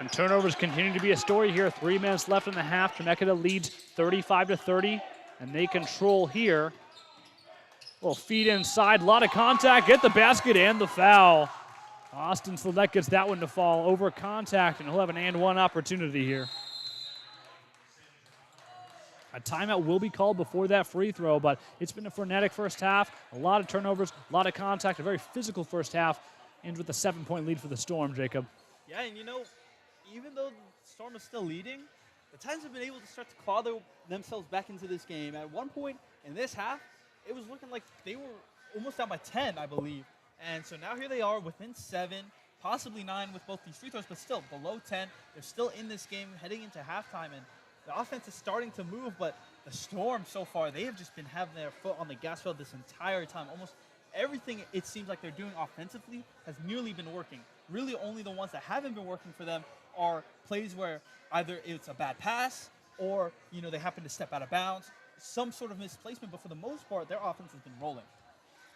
And turnovers continue to be a story here. 3 minutes left in the half. Chemeketa leads 35-30, and they control here. Little feed inside, a lot of contact, get the basket and the foul. Austin Sledek gets that one to fall over contact, and he'll have an and one opportunity here. A timeout will be called before that free throw, but it's been a frenetic first half. A lot of turnovers, a lot of contact, a very physical first half. Ends with a 7-point lead for the Storm, Jacob. Yeah, and you know, even though the Storm is still leading, the Titans have been able to start to claw themselves back into this game. At one point in this half, it was looking like they were almost down by 10, I believe. And so now here they are within 7, possibly 9 with both these free throws, but still below 10. They're still in this game heading into halftime, and the offense is starting to move, but the Storm so far, they have just been having their foot on the gas pedal this entire time. Almost everything it seems like they're doing offensively has nearly been working. Really only the ones that haven't been working for them are plays where either it's a bad pass or, you know, they happen to step out of bounds, some sort of misplacement, but for the most part, their offense has been rolling.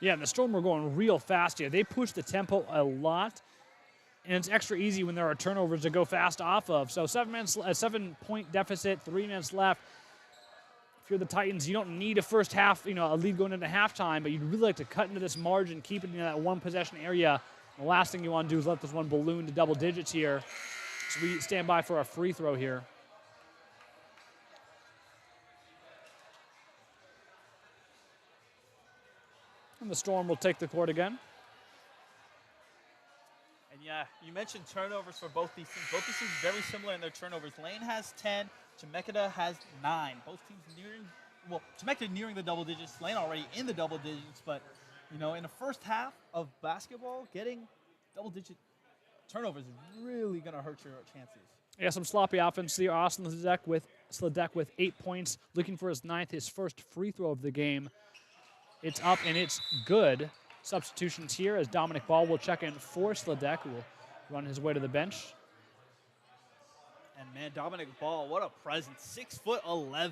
Yeah, and the Storm were going real fast here. They push the tempo a lot, and it's extra easy when there are turnovers to go fast off of. So 7-point deficit, 3 minutes left. If you're the Titans, you don't need a first half, a lead going into halftime, but you'd really like to cut into this margin, keep it in that one possession area. The last thing you want to do is let this one balloon to double digits here. So we stand by for a free throw here. And the Storm will take the court again. And yeah, you mentioned turnovers for both these teams. Both these teams very similar in their turnovers. Lane has 10, Chemeketa has 9. Both teams Chemeketa nearing the double digits, Lane already in the double digits, but in the first half of basketball, getting double-digit turnovers is really going to hurt your chances. Yeah, some sloppy offense here. Austin Sledek with 8 points, looking for his 9th, his first free throw of the game. It's up and it's good. Substitutions here as Dominic Ball will check in for Sledek, who will run his way to the bench. And man, Dominic Ball, what a presence. 6'11",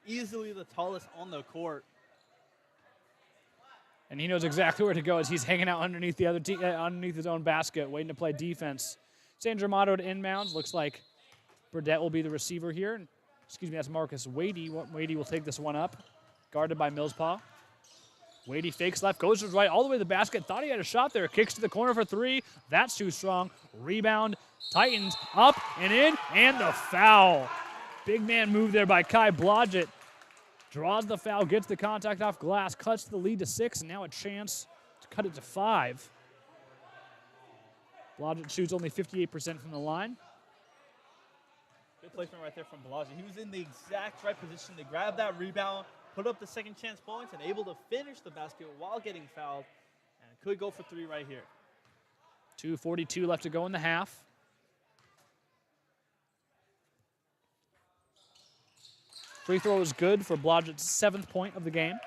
easily the tallest on the court. And he knows exactly where to go as he's hanging out underneath the other underneath his own basket, waiting to play defense. Sandra Amato to inbounds. Looks like Burdett will be the receiver here. Excuse me, that's Marcus Wadey. Wadey will take this one up, guarded by Millspaw. Wadey fakes left, goes to his right, all the way to the basket. Thought he had a shot there. Kicks to the corner for 3. That's too strong. Rebound. Titans up and in, and the foul. Big man move there by Kai Blodgett. Draws the foul, gets the contact off glass, cuts the lead to 6, and now a chance to cut it to 5. Blodgett shoots only 58% from the line. Good placement right there from Blodgett. He was in the exact right position to grab that rebound, put up the second chance points, and able to finish the basket while getting fouled. And could go for 3 right here. 2:42 left to go in the half. Free throw is good for Blodgett's 7th point of the game.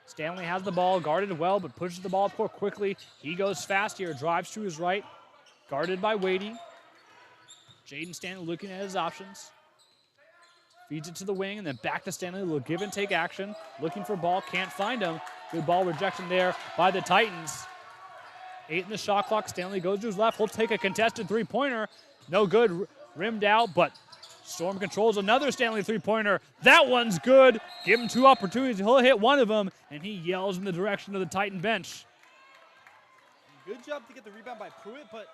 Stanley has the ball, guarded well, but pushes the ball up court quickly. He goes fast here, drives to his right, guarded by Wadey. Jaden Stanley looking at his options. Feeds it to the wing, and then back to Stanley. A little give and take action. Looking for ball, can't find him. Good ball rejection there by the Titans. 8 in the shot clock. Stanley goes to his left. He'll take a contested three-pointer. No good. Rimmed out, but Storm controls another Stanley three-pointer. That one's good. Give him 2 opportunities. He'll hit one of them, and he yells in the direction of the Titan bench. Good job to get the rebound by Pruitt, but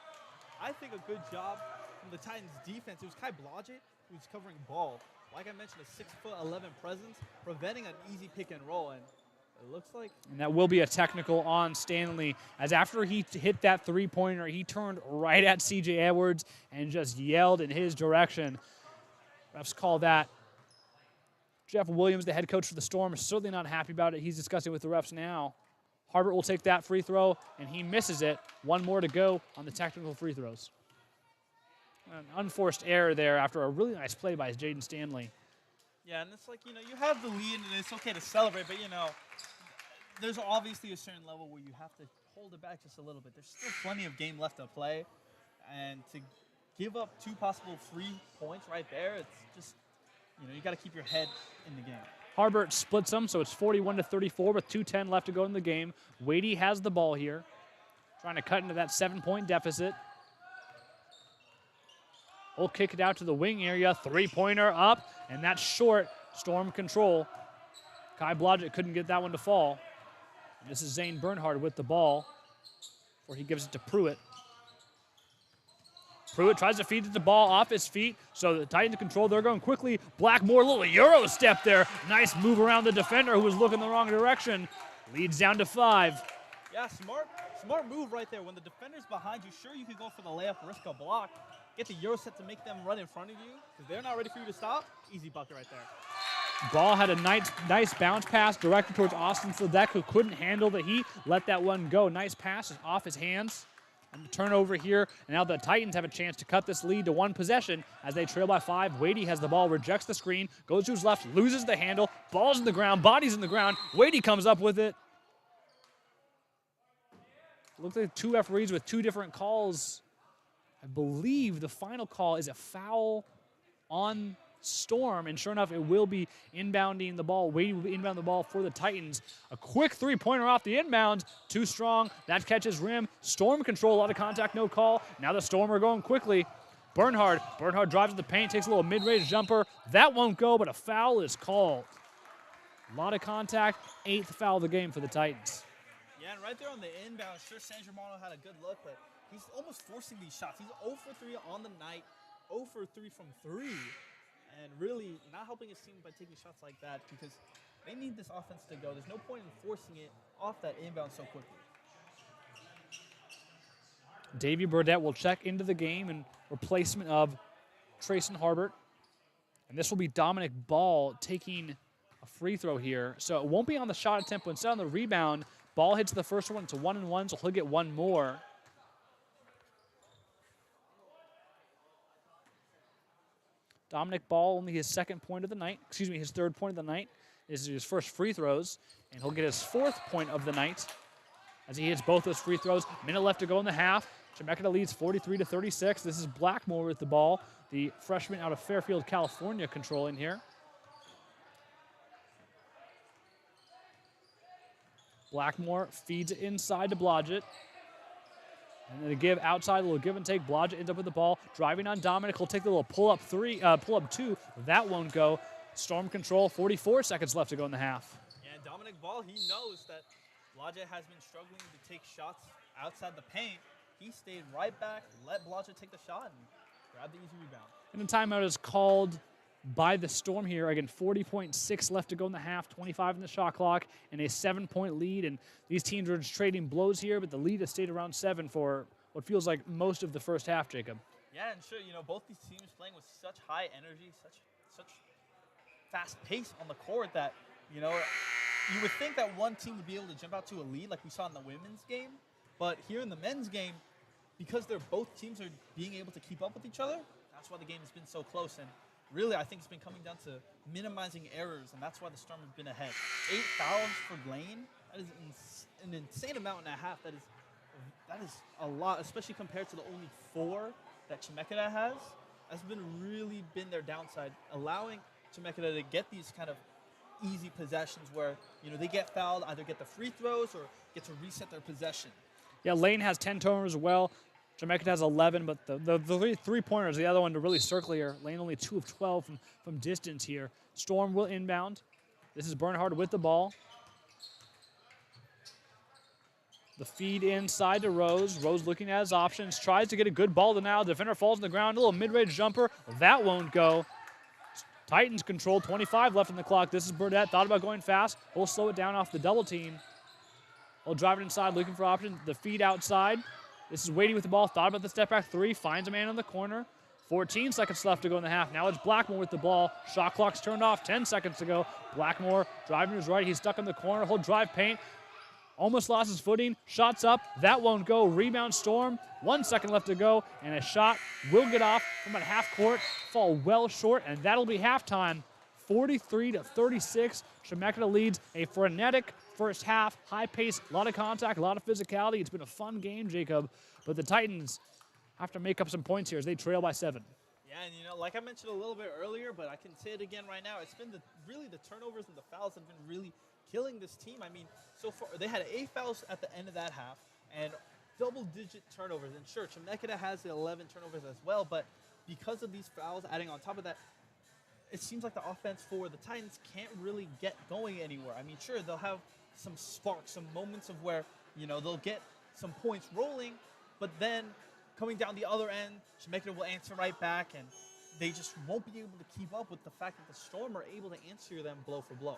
I think a good job from the Titans' defense. It was Kai Blodgett who was covering ball. Like I mentioned, a 6'11" presence, preventing an easy pick and roll, and it looks like... And that will be a technical on Stanley, as after he hit that three-pointer, he turned right at C.J. Edwards and just yelled in his direction. Refs call that. Jeff Williams, the head coach for the Storm, is certainly not happy about it. He's discussing with the refs now. Harbert will take that free throw, and he misses it. 1 more to go on the technical free throws. An unforced error there after a really nice play by Jaden Stanley. Yeah, and it's like, you have the lead, and it's okay to celebrate, but, there's obviously a certain level where you have to hold it back just a little bit. There's still plenty of game left to play, and to give up 2 possible free points right there, it's just, you got to keep your head in the game. Harbert splits them, so it's 41-34 with 2:10 left to go in the game. Wadey has the ball here. trying to cut into that 7-point deficit. He'll kick it out to the wing area. Three-pointer up, and that's short. Storm control. Kai Blodgett couldn't get that one to fall. And this is Zane Bernhard with the ball, where he gives it to Pruitt. Pruitt tries to feed the ball off his feet, so the Titans control. They're going quickly. Blackmore, little Euro step there. Nice move around the defender who was looking the wrong direction. Leads down to 5. Yeah, smart move right there. When the defender's behind you, sure you could go for the layup, risk a block, get the Euro set to make them run in front of you, because they're not ready for you to stop. Easy bucket right there. Ball had a nice bounce pass directed towards Austin Fledeck, who couldn't handle the heat. Let that one go. Nice pass off his hands. And the turnover here, and now the Titans have a chance to cut this lead to 1 possession as they trail by 5. Wadey has the ball, rejects the screen, goes to his left, loses the handle, ball's in the ground, body's in the ground. Wadey comes up with it. Looks like 2 referees with 2 different calls. I believe the final call is a foul on Storm, and sure enough, it will be inbounding the ball. Wadey will be inbound the ball for the Titans. A quick three-pointer off the inbound. Too strong. That catches rim. Storm control. A lot of contact, no call. Now the Storm are going quickly. Bernhard drives to the paint, takes a little mid-range jumper. That won't go, but a foul is called. A lot of contact. 8th foul of the game for the Titans. Yeah, and right there on the inbound, sure, San Germano had a good look, but he's almost forcing these shots. He's 0 for 3 on the night, 0 for 3 from 3. And really not helping his team by taking shots like that, because they need this offense to go. There's no point in forcing it off that inbound so quickly. Davey Burdett will check into the game in replacement of Trayson Harbert. And this will be Dominic Ball taking a free throw here. So it won't be on the shot attempt, but instead on the rebound. Ball hits the first one. It's a 1-and-1, so he'll get 1 more. Dominic Ball, only his 2nd point of the night. Excuse me, his 3rd point of the night. This is his first free throws, and he'll get his 4th point of the night as he hits both those free throws. Minute left to go in the half. Chemeketa leads 43-36. This is Blackmore with the ball, the freshman out of Fairfield, California, controlling here. Blackmore feeds it inside to Blodgett. And then a give outside, a little give and take. Blodgett ends up with the ball. Driving on Dominic. He'll take the little pull-up 2. That won't go. Storm control, 44 seconds left to go in the half. Yeah, and Dominic Ball, he knows that Blodgett has been struggling to take shots outside the paint. He stayed right back, let Blodgett take the shot, and grab the easy rebound. And the timeout is called by the Storm here. Again, 40.6 left to go in the half, 25 in the shot clock, and a 7-point lead. And these teams are just trading blows here, but the lead has stayed around 7 for what feels like most of the first half, Jacob. Yeah, and sure, both these teams playing with such high energy, such fast pace on the court that, you would think that one team would be able to jump out to a lead like we saw in the women's game. But here in the men's game, because both teams are being able to keep up with each other, that's why the game has been so close. And really, I think it's been coming down to minimizing errors, and that's why the Storm have been ahead. 8 fouls for Lane. That is an insane amount and a half. That is a lot, especially compared to the only 4 that Chemeketa has. That's really been their downside, allowing Chemeketa to get these kind of easy possessions where, they get fouled, either get the free throws or get to reset their possession. Yeah, Lane has 10 turnovers as well. Chemeketa has 11, but the three-pointers, the other one to really circle here. Lane only 2 of 12 from distance here. Storm will inbound. This is Bernhard with the ball. The feed inside to Rose. Rose looking at his options. Tries to get a good ball to now. Defender falls on the ground. A little mid-range jumper. That won't go. Titans control. 25 left on the clock. This is Burdett. Thought about going fast. We'll slow it down off the double team. We'll drive it inside, looking for options. The feed outside. This is Wadey with the ball. Thought about the step back 3. Finds a man in the corner. 14 seconds left to go in the half. Now it's Blackmore with the ball. Shot clock's turned off. 10 seconds to go. Blackmore driving to his right. He's stuck in the corner. He'll drive paint. Almost lost his footing. Shots up. That won't go. Rebound Storm. 1 second left to go. And a shot will get off from about half court. Fall well short. And that'll be halftime. 43-36. Chemeketa leads a frenetic first half. High pace. A lot of contact. A lot of physicality. It's been a fun game, Jacob. But the Titans have to make up some points here as they trail by 7. Yeah, and like I mentioned a little bit earlier, but I can say it again right now. It's been really the turnovers and the fouls have been really killing this team. I mean, so far they had 8 fouls at the end of that half, and double-digit turnovers. And sure, Chemeketa has 11 turnovers as well, but because of these fouls adding on top of that, it seems like the offense for the Titans can't really get going anywhere. I mean, sure, they'll have some sparks, some moments of where, they'll get some points rolling, but then coming down the other end, Chemeketa will answer right back, and they just won't be able to keep up with the fact that the Storm are able to answer them blow for blow.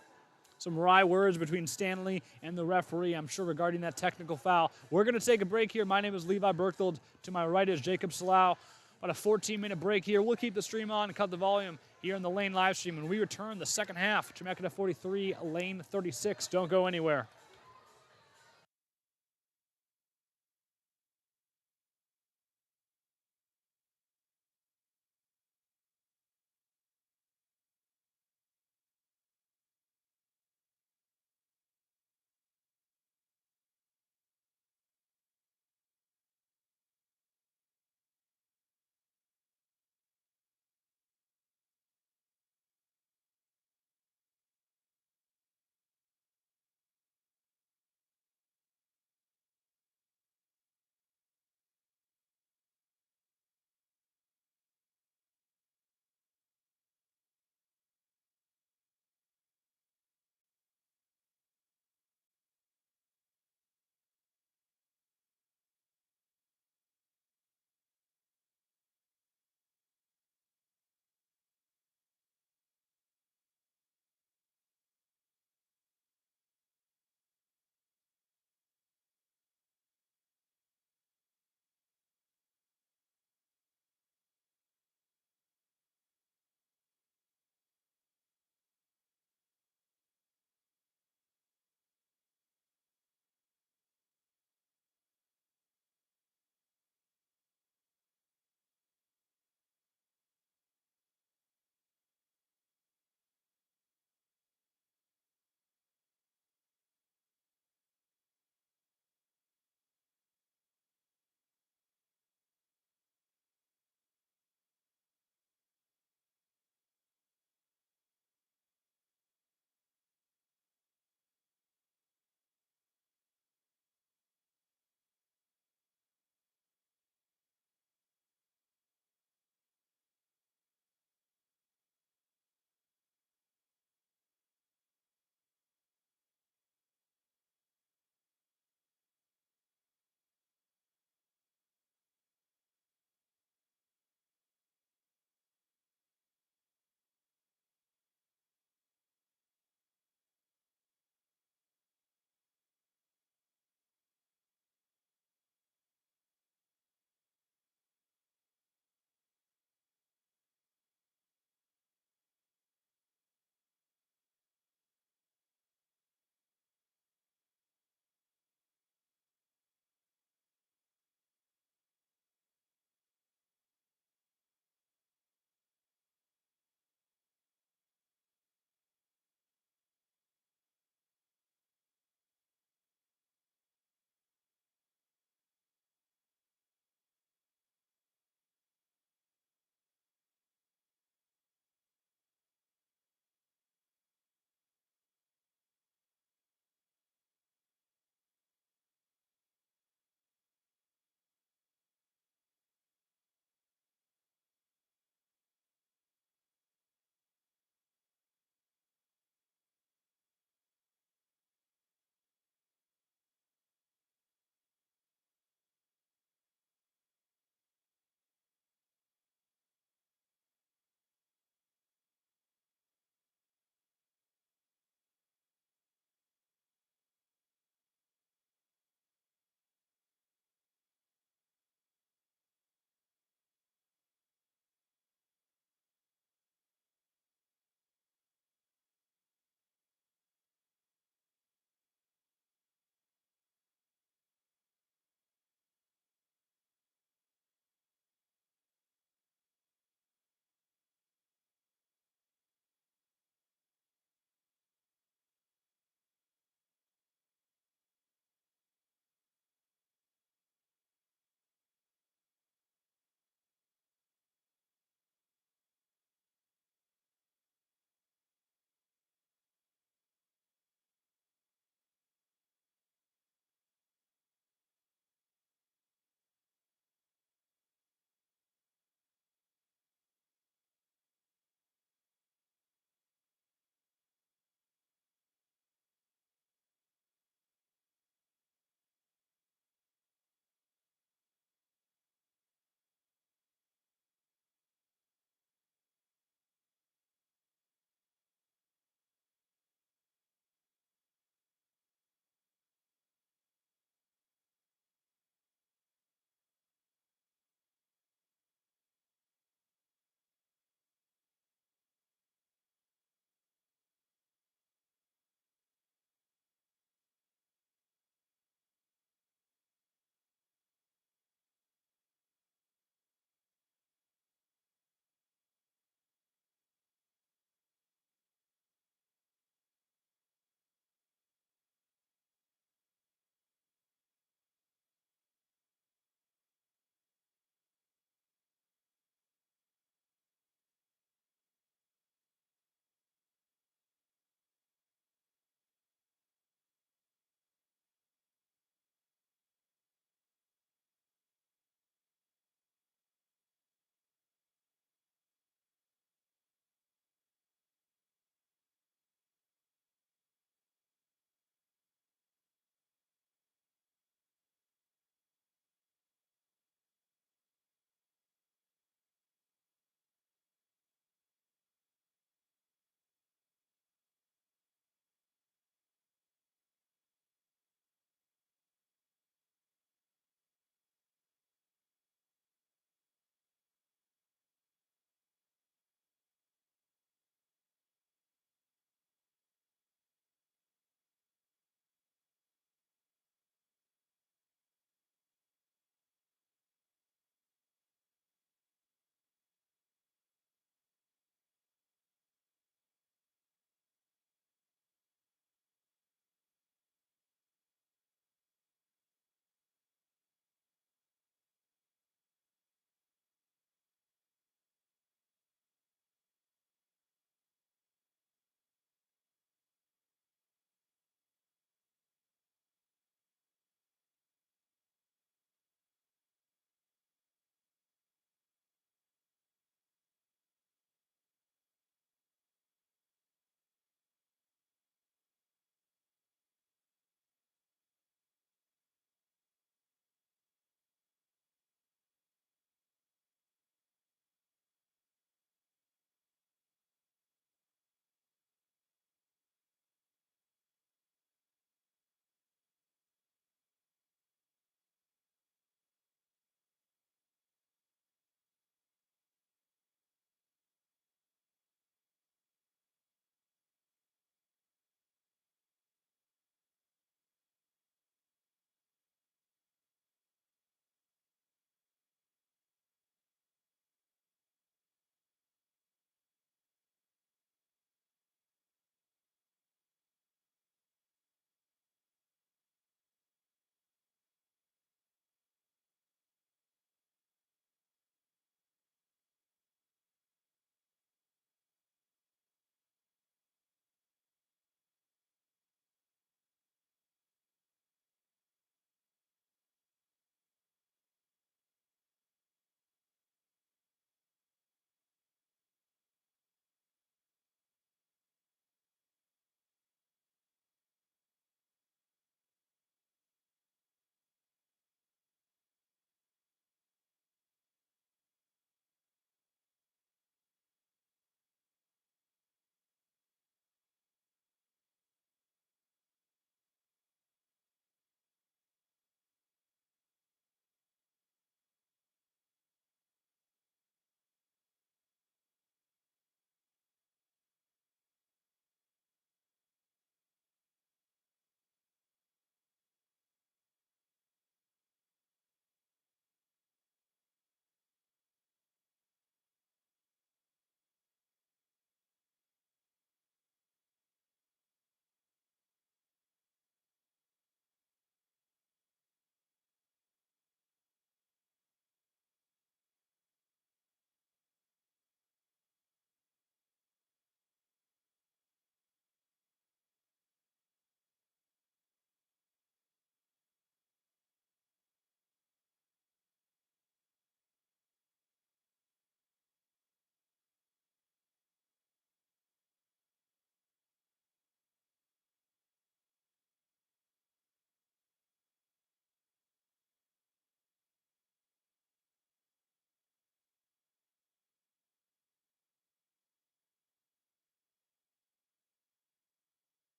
Some wry words between Stanley and the referee, I'm sure, regarding that technical foul. We're going to take a break here. My name is Levi Berthold. To my right is Jacob Salau. About a 14-minute break here. We'll keep the stream on and cut the volume here in the Lane live stream. When we return, the second half, Chemeketa 43, Lane 36. Don't go anywhere.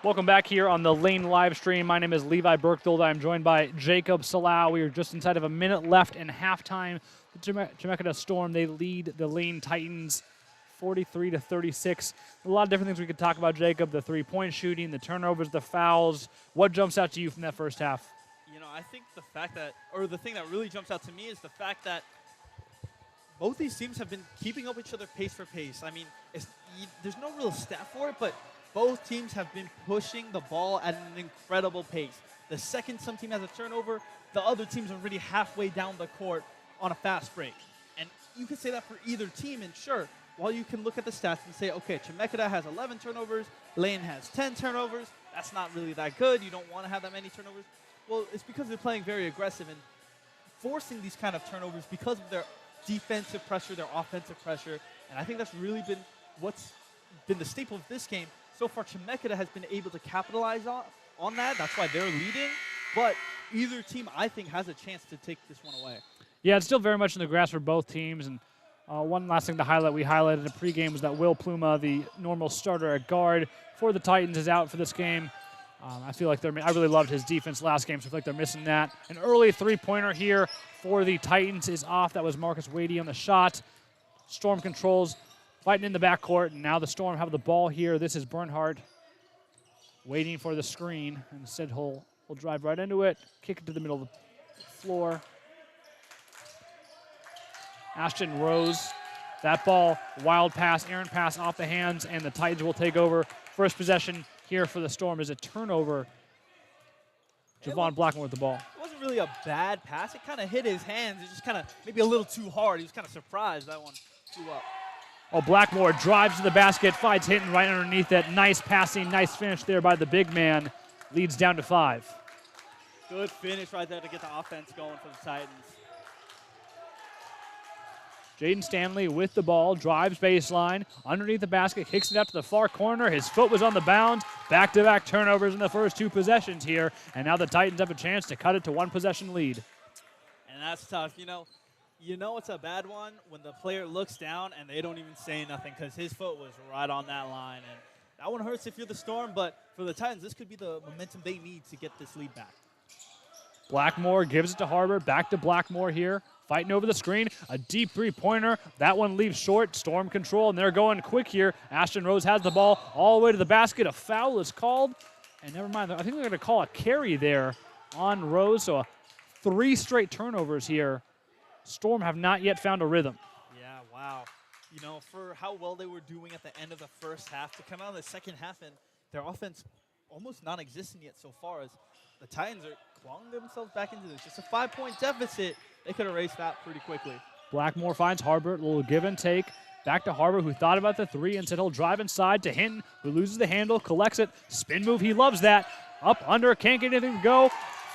Welcome back here on the Lane live stream. My name is Levi Berkdold. I'm joined by Jacob Salau. We are just inside of a minute left in halftime. The Chemeketa Storm, they lead the Lane Titans 43-36. A lot of different things we could talk about, Jacob. The three-point shooting, the turnovers, the fouls. What jumps out to you from that first half? You know, I think the fact that, or the thing that really jumps out to me is the fact that both these teams have been keeping up with each other pace for pace. I mean, there's no real stat for it, but both teams have been pushing the ball at an incredible pace. The second some team has a turnover, the other team's already halfway down the court on a fast break. And you can say that for either team, and sure, while you can look at the stats and say, okay, Chemeketa has 11 turnovers, Lane has 10 turnovers, that's not really that good, you don't want to have that many turnovers. Well, it's because they're playing very aggressive and forcing these kind of turnovers because of their defensive pressure, their offensive pressure, and I think that's really been what's been the staple of this game. So far, Chemeketa has been able to capitalize on that. That's why they're leading. But either team, I think, has a chance to take this one away. Yeah, it's still very much in the grasp for both teams. And one last thing to highlight, we highlighted in the pregame, was that Will Pluma, the normal starter at guard for the Titans, is out for this game. I feel like I really loved his defense last game, so I feel like they're missing that. An early three-pointer here for the Titans is off. That was Marcus Wadey on the shot. Storm controls, fighting in the backcourt, and now the Storm have the ball here. This is Bernhardt waiting for the screen. Instead, he'll drive right into it, kick it to the middle of the floor. Ashton Rose, that ball, wild pass, errant pass off the hands, and the Titans will take over. First possession here for the Storm is a turnover. Javon Blackmore with the ball. It wasn't really a bad pass. It kind of hit his hands. It just kind of maybe a little too hard. He was kind of surprised that one flew up. Oh, Blackmore drives to the basket, finds Hinton right underneath it. Nice passing, nice finish there by the big man. Leads down to 5. Good finish right there to get the offense going for the Titans. Jaden Stanley with the ball, drives baseline, underneath the basket, kicks it out to the far corner. His foot was on the bounds. Back-to-back turnovers in the first 2 possessions here, and now the Titans have a chance to cut it to 1-possession lead. And that's tough. You know it's a bad one when the player looks down and they don't even say nothing because his foot was right on that line. And that one hurts if you're the Storm, but for the Titans, this could be the momentum they need to get this lead back. Blackmore gives it to Harbert. Back to Blackmore here. Fighting over the screen. A deep three-pointer. That one leaves short. Storm control, and they're going quick here. Ashton Rose has the ball all the way to the basket. A foul is called. And never mind. I think they're going to call a carry there on Rose. So 3 straight turnovers here. Storm have not yet found a rhythm. Yeah, wow. You know, for how well they were doing at the end of the first half, to come out in the second half and their offense almost non-existent yet so far, as the Titans are clawing themselves back into this. Just a 5-point deficit. They could erase that pretty quickly. Blackmore finds Harbert, a little give and take. Back to Harbert, who thought about the 3 and said he'll drive inside to Hinton, who loses the handle, collects it. Spin move, he loves that. Up, under, can't get anything to go.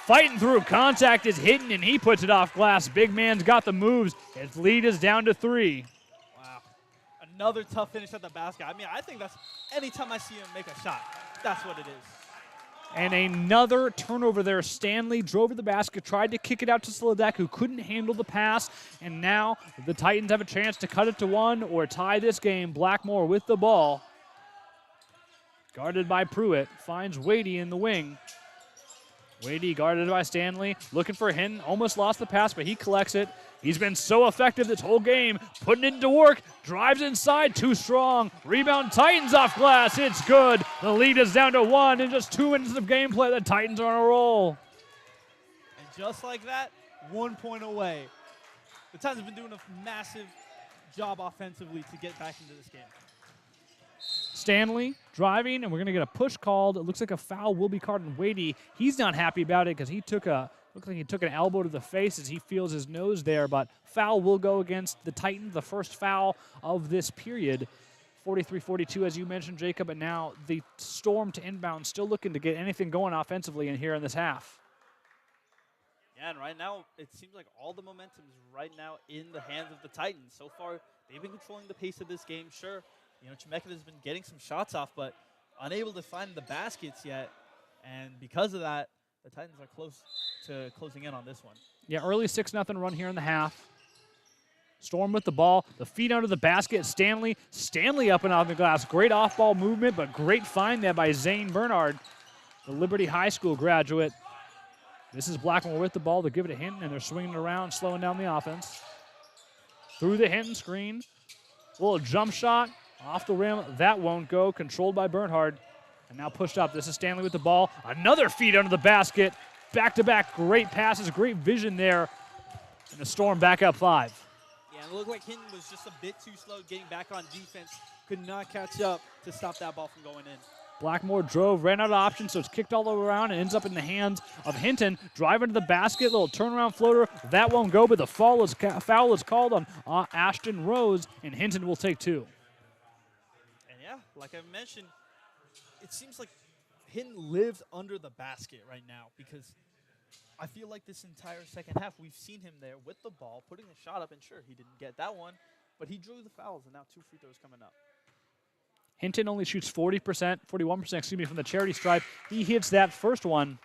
Fighting through contact is Hinton, and he puts it off glass. Big man's got the moves. His lead is down to 3. Wow. Another tough finish at the basket. I mean, I think that's anytime I see him make a shot, that's what it is. And another turnover there. Stanley drove to the basket, tried to kick it out to Sladek, who couldn't handle the pass. And now the Titans have a chance to cut it to 1 or tie this game. Blackmore with the ball. Guarded by Pruitt. Finds Wadey in the wing. Wadey guarded by Stanley. Looking for Hinton. Almost lost the pass, but he collects it. He's been so effective this whole game. Putting it into work. Drives inside. Too strong. Rebound. Titans off glass. It's good. The lead is down to 1 in just 2 minutes of gameplay. The Titans are on a roll. And just like that, 1 point away. The Titans have been doing a massive job offensively to get back into this game. Stanley driving, and we're going to get a push called. It looks like a foul will be called on Wadey. He's not happy about it because looks like he took an elbow to the face as he feels his nose there, but foul will go against the Titans, the first foul of this period. 43-42, as you mentioned, Jacob, and now the Storm to inbound, still looking to get anything going offensively in here in this half. Yeah, and right now, it seems like all the momentum is right now in the hands of the Titans. So far, they've been controlling the pace of this game, sure. You know, Chemeketa has been getting some shots off, but unable to find the baskets yet. And because of that, the Titans are close to closing in on this one. Yeah, early 6-0 run here in the half. Storm with the ball, the feet under the basket, Stanley. Stanley up and off the glass. Great off-ball movement, but great find there by Zane Bernard, the Liberty High School graduate. This is Blackmore with the ball. They give it to Hinton, and they're swinging it around, slowing down the offense. Through the Hinton screen. Little jump shot off the rim. That won't go. Controlled by Bernhard. And now pushed up. This is Stanley with the ball. Another feed under the basket. Back-to-back great passes, great vision there. And the Storm back up 5. Yeah, it looked like Hinton was just a bit too slow getting back on defense. Could not catch up to stop that ball from going in. Blackmore drove, ran out of options, so it's kicked all the way around and ends up in the hands of Hinton. Driving to the basket, little turnaround floater. That won't go, but the foul is called on Ashton Rose, and Hinton will take 2. And yeah, like I mentioned, it seems like Hinton lives under the basket right now because I feel like this entire second half we've seen him there with the ball, putting a shot up, and sure, he didn't get that one, but he drew the fouls, and now 2 free throws coming up. Hinton only shoots 41% from the charity stripe. He hits that first one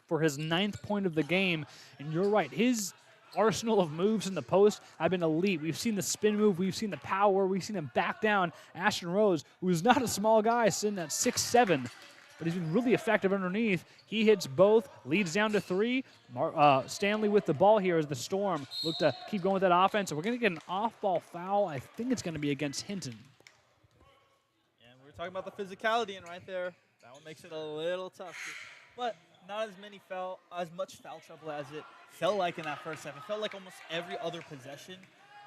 for his 9th point of the game. And you're right, his arsenal of moves in the post have been elite. We've seen the spin move, we've seen the power, we've seen him back down. Ashton Rose, who's not a small guy, sitting at 6'7", but he's been really effective underneath. He hits both, leads down to 3. Stanley with the ball here as the Storm look to keep going with that offense. And we're going to get an off-ball foul. I think it's going to be against Hinton. Talking about the physicality, and right there, that one makes it a little tough. But not as much foul trouble as it felt like in that first half. It felt like almost every other possession,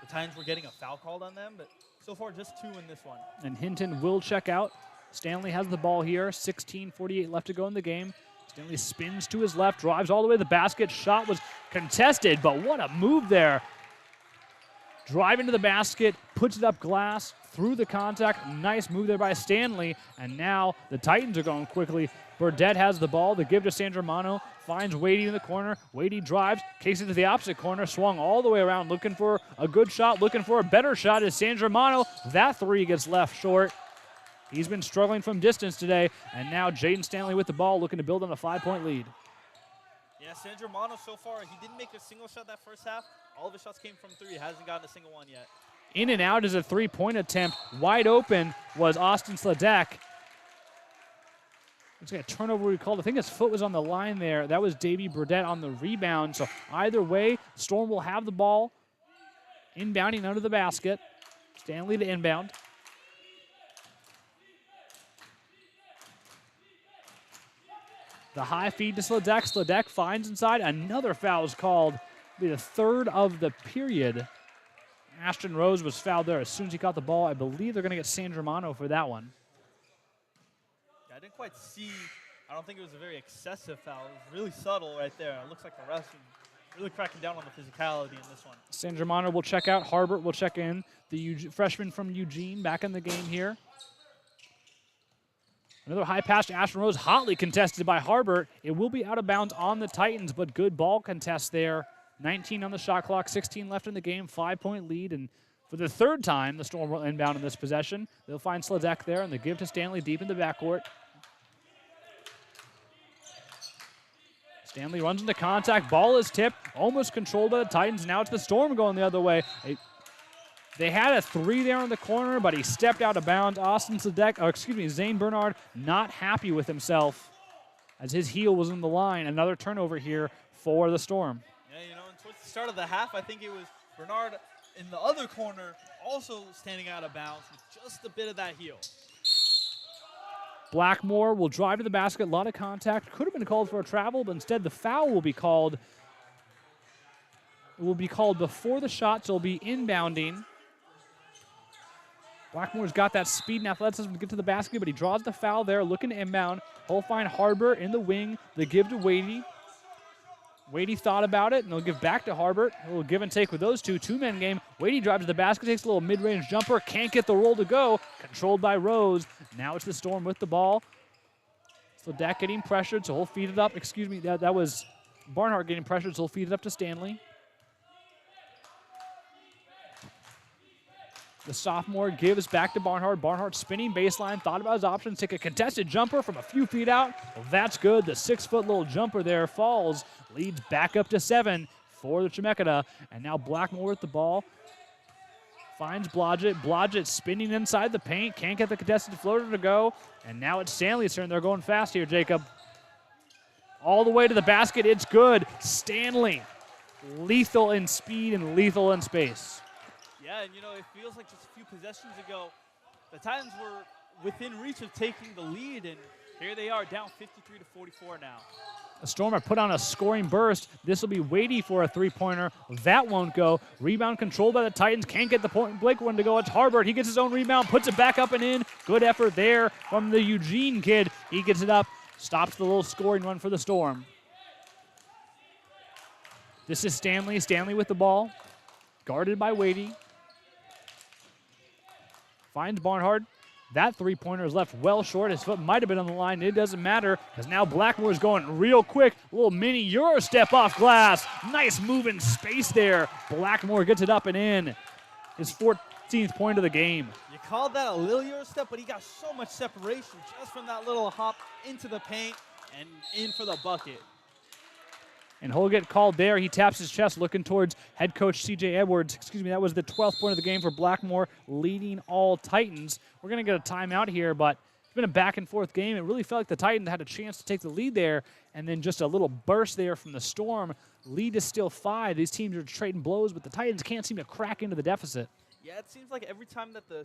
the Titans were getting a foul called on them, but so far just 2 in this one. And Hinton will check out. Stanley has the ball here, 16:48 left to go in the game. Stanley spins to his left, drives all the way to the basket. Shot was contested, but what a move there. Driving to the basket, puts it up glass, through the contact. Nice move there by Stanley. And now the Titans are going quickly. Burdett has the ball. The give to San Germano. Finds Wadey in the corner. Wadey drives, kicks it to the opposite corner. Swung all the way around, looking for a good shot, looking for a better shot is San Germano. That 3 gets left short. He's been struggling from distance today. And now Jaden Stanley with the ball, looking to build on a 5-point lead. Yeah, San Germano so far, he didn't make a single shot that first half. All of his shots came from 3. Hasn't gotten a single one yet. In and out is a 3-point attempt. Wide open was Austin Sladek. It's going to turnover we called. I think his foot was on the line there. That was Davey Burdett on the rebound. So either way, Storm will have the ball. Inbounding under the basket. Stanley to inbound. The high feed to Sladek. Sladek finds inside. Another foul is called. It'll be the 3rd of the period. Ashton Rose was fouled there as soon as he caught the ball. I believe they're going to get San Germano for that one. Yeah, I didn't quite see. I don't think it was a very excessive foul. It was really subtle right there. It looks like the refs are really cracking down on the physicality in this one. San Germano will check out. Harbert will check in. The freshman from Eugene back in the game here. Another high pass to Ashton Rose, hotly contested by Harbert. It will be out of bounds on the Titans, but good ball contest there. 19 on the shot clock, 16 left in the game, 5-point lead. And for the 3rd time, the Storm will inbound in this possession. They'll find Sladek there, and they give to Stanley deep in the backcourt. Stanley runs into contact. Ball is tipped, almost controlled by the Titans. Now it's the Storm going the other way. They had a 3 there in the corner, but he stepped out of bounds. Zane Bernard not happy with himself as his heel was in the line. Another turnover here for the Storm. Yeah, you know, and towards the start of the half, I think it was Bernard in the other corner also standing out of bounds with just a bit of that heel. Blackmore will drive to the basket. A lot of contact. Could have been called for a travel, but instead the foul will be called. It will be called before the shot, so it'll be inbounding. Blackmore's got that speed and athleticism to get to the basket, but he draws the foul there, looking to inbound. He'll find Harbert in the wing. They give to Wadey. Wadey thought about it, and they'll give back to Harbert. A little give and take with those two. 2-man game. Wadey drives to the basket, takes a little mid-range jumper. Can't get the roll to go. Controlled by Rose. Now it's the Storm with the ball. Sladek getting pressured, so he'll feed it up. Excuse me, that was Barnhart getting pressured, so he'll feed it up to Stanley. The sophomore gives back to Barnhart. Barnhart spinning baseline, thought about his options, take a contested jumper from a few feet out. Well, that's good. The 6-foot little jumper there falls, leads back up to 7 for the Chemeketa. And now Blackmore with the ball. Finds Blodgett. Blodgett spinning inside the paint. Can't get the contested floater to go. And now it's Stanley's turn. They're going fast here, Jacob. All the way to the basket. It's good. Stanley, lethal in speed and lethal in space. Yeah, and it feels like just a few possessions ago, the Titans were within reach of taking the lead, and here they are down 53-44 now. The Storm have put on a scoring burst. This will be weighty for a three-pointer. That won't go. Rebound controlled by the Titans. Can't get the point blank one to go. It's Harbert. He gets his own rebound, puts it back up and in. Good effort there from the Eugene kid. He gets it up, stops the little scoring run for the Storm. This is Stanley. Stanley with the ball. Guarded by Wadey. Finds Barnhart. That three-pointer is left well short. His foot might have been on the line. It doesn't matter because now Blackmore is going real quick. A little mini Euro step off glass. Nice move in space there. Blackmore gets it up and in. His 14th point of the game. You called that a little Euro step, but he got so much separation just from that little hop into the paint and in for the bucket. And he'll get called there. He taps his chest looking towards head coach C.J. Edwards. Excuse me, that was the 12th point of the game for Blackmore, leading all Titans. We're going to get a timeout here, but it's been a back-and-forth game. It really felt like the Titans had a chance to take the lead there, and then just a little burst there from the Storm. Lead is still 5. These teams are trading blows, but the Titans can't seem to crack into the deficit. Yeah, it seems like every time that the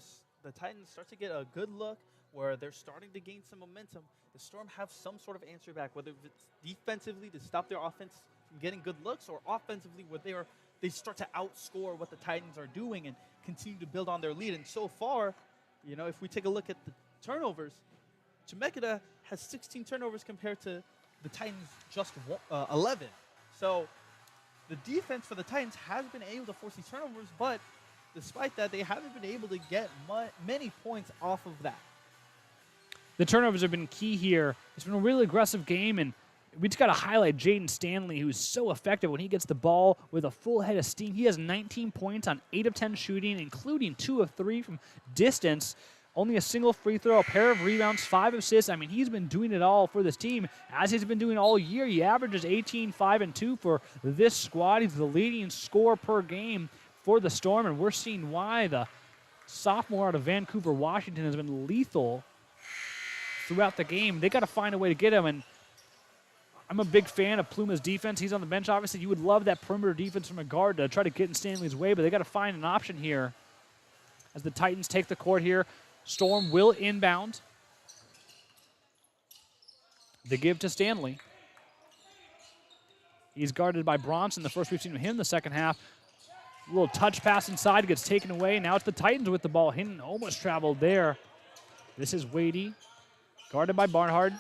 Titans start to get a good look where they're starting to gain some momentum, the Storm have some sort of answer back, whether it's defensively to stop their offense from getting good looks or offensively where they start to outscore what the Titans are doing and continue to build on their lead. And so far, if we take a look at the turnovers, Chemeketa has 16 turnovers compared to the Titans just 11. So the defense for the Titans has been able to force these turnovers, but despite that, they haven't been able to get many points off of that. The turnovers have been key here. It's been a really aggressive game, and we just got to highlight Jaden Stanley, who's so effective when he gets the ball with a full head of steam. He has 19 points on 8 of 10 shooting, including 2 of 3 from distance. Only a single free throw, a pair of rebounds, 5 assists. I mean, he's been doing it all for this team, as he's been doing all year. He averages 18, 5, and 2 for this squad. He's the leading scorer per game for the Storm, and we're seeing why the sophomore out of Vancouver, Washington, has been lethal throughout the game. They got to find a way to get him, and I'm a big fan of Pluma's defense. He's on the bench, obviously. You would love that perimeter defense from a guard to try to get in Stanley's way, but they got to find an option here as the Titans take the court here. Storm will inbound. The give to Stanley. He's guarded by Bronson. The first we've seen of him in the second half. A little touch pass inside, gets taken away. Now it's the Titans with the ball. Hinton almost traveled there. This is Wadey, guarded by Barnhart.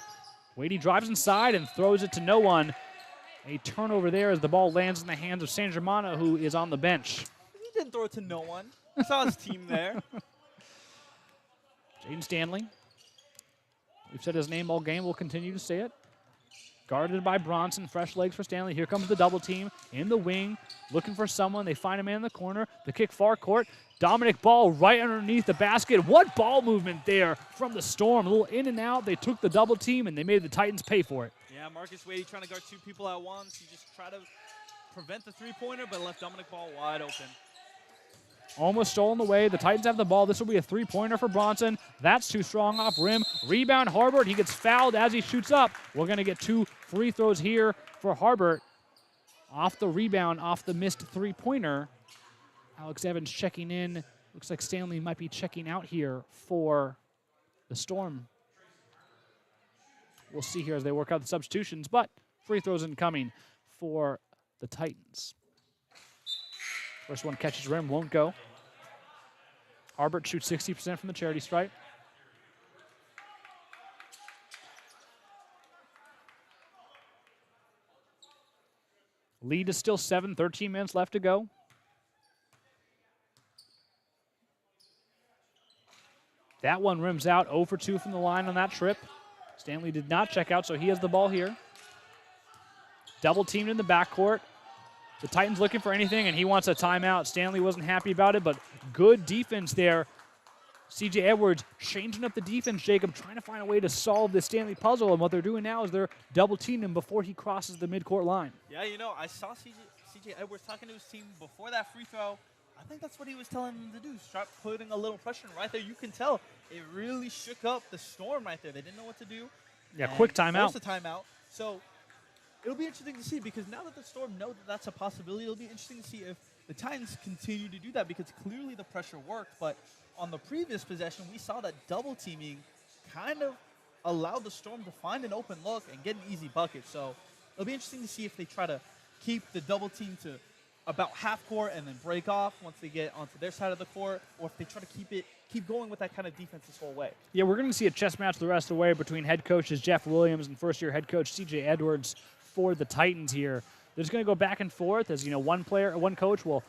Wadey drives inside and throws it to no one. A turnover there as the ball lands in the hands of San Germano, who is on the bench. He didn't throw it to no one. I saw his team there. Jaden Stanley. We've said his name all game. We'll continue to say it. Guarded by Bronson. Fresh legs for Stanley. Here comes the double team in the wing. Looking for someone. They find a man in the corner. The kick far court. Dominic Ball right underneath the basket. What ball movement there from the Storm. A little in and out. They took the double team, and they made the Titans pay for it. Yeah, Marcus Wadey trying to guard 2 people at once. He just tried to prevent the three-pointer, but left Dominic Ball wide open. Almost stolen away. The Titans have the ball. This will be a three-pointer for Bronson. That's too strong off rim. Rebound, Harbert. He gets fouled as he shoots up. We're going to get 2 free throws here for Harbert. Off the rebound, off the missed three-pointer. Alex Evans checking in. Looks like Stanley might be checking out here for the Storm. We'll see here as they work out the substitutions, but free throws incoming for the Titans. First one catches rim, won't go. Harbert shoots 60% from the charity stripe. Lead is still 7, 13 minutes left to go. That one rims out, 0 for 2 from the line on that trip. Stanley did not check out, so he has the ball here. Double teamed in the backcourt. The Titans looking for anything, and he wants a timeout. Stanley wasn't happy about it, but good defense there. C.J. Edwards changing up the defense, Jacob, trying to find a way to solve this Stanley puzzle, and what they're doing now is they're double-teaming him before he crosses the midcourt line. Yeah, I saw C.J. Edwards talking to his team before that free throw, I think that's what he was telling them to do. Start putting a little pressure. And right there, you can tell it really shook up the Storm right there. They didn't know what to do. Yeah, quick timeout. Forced a timeout. So it'll be interesting to see because now that the Storm know that that's a possibility, it'll be interesting to see if the Titans continue to do that because clearly the pressure worked. But on the previous possession, we saw that double teaming kind of allowed the Storm to find an open look and get an easy bucket. So it'll be interesting to see if they try to keep the double team to about half court and then break off once they get onto their side of the court, or if they try to keep going with that kind of defense this whole way. Yeah, we're going to see a chess match the rest of the way between head coaches Jeff Williams and first-year head coach C.J. Edwards for the Titans here. They're just going to go back and forth as, one coach will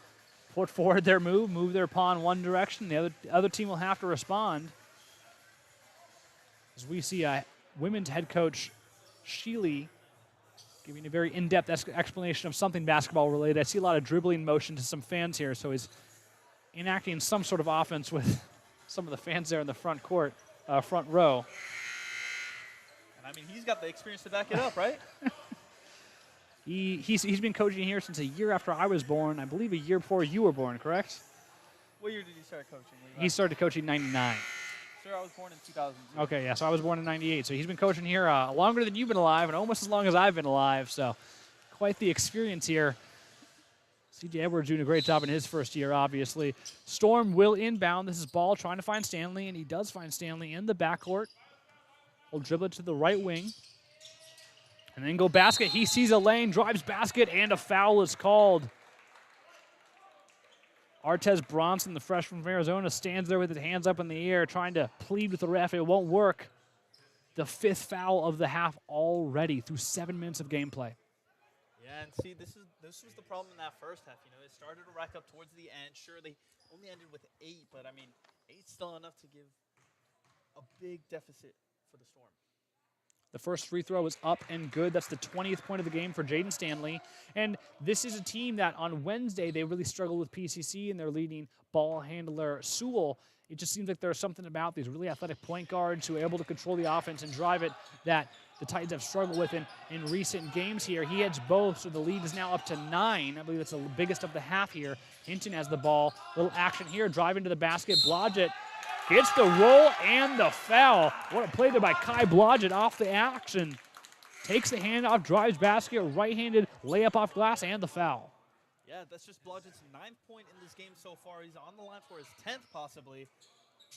put forward their move their pawn one direction. The other team will have to respond. As we see women's head coach Sheely giving a very in-depth explanation of something basketball-related. I see a lot of dribbling motion to some fans here, so he's enacting some sort of offense with some of the fans there in the front row. And I mean, he's got the experience to back it up, right? He's been coaching here since a year after I was born. I believe a year before you were born, correct? What year did he start coaching? He started coaching in 99. Sure, I was born in 2002. Okay, yeah, so I was born in 98. So he's been coaching here longer than you've been alive and almost as long as I've been alive. So quite the experience here. C.J. Edwards doing a great job in his first year, obviously. Storm will inbound. This is Ball trying to find Stanley, and he does find Stanley in the backcourt. He'll dribble it to the right wing. And then go basket. He sees a lane, drives basket, and a foul is called. Artez Bronson, the freshman from Arizona, stands there with his hands up in the air trying to plead with the ref. It won't work. The fifth foul of the half already through 7 minutes of gameplay. Yeah, and see, this was the problem in that first half. It started to rack up towards the end. Sure, they only ended with 8, but, I mean, 8's still enough to give a big deficit for the Storm. The first free throw is up and good. That's the 20th point of the game for Jaden Stanley. And this is a team that on Wednesday, they really struggled with PCC and their leading ball handler, Sewell. It just seems like there's something about these really athletic point guards who are able to control the offense and drive it that the Titans have struggled with in recent games here. He heads both, so the lead is now up to 9. I believe it's the biggest of the half here. Hinton has the ball. Little action here, driving to the basket. Blodgett gets the roll and the foul. What a play there by Kai Blodgett off the action. Takes the handoff, drives basket, right-handed layup off glass, and the foul. Yeah, that's just Blodgett's 9th point in this game so far. He's on the line for his 10th possibly.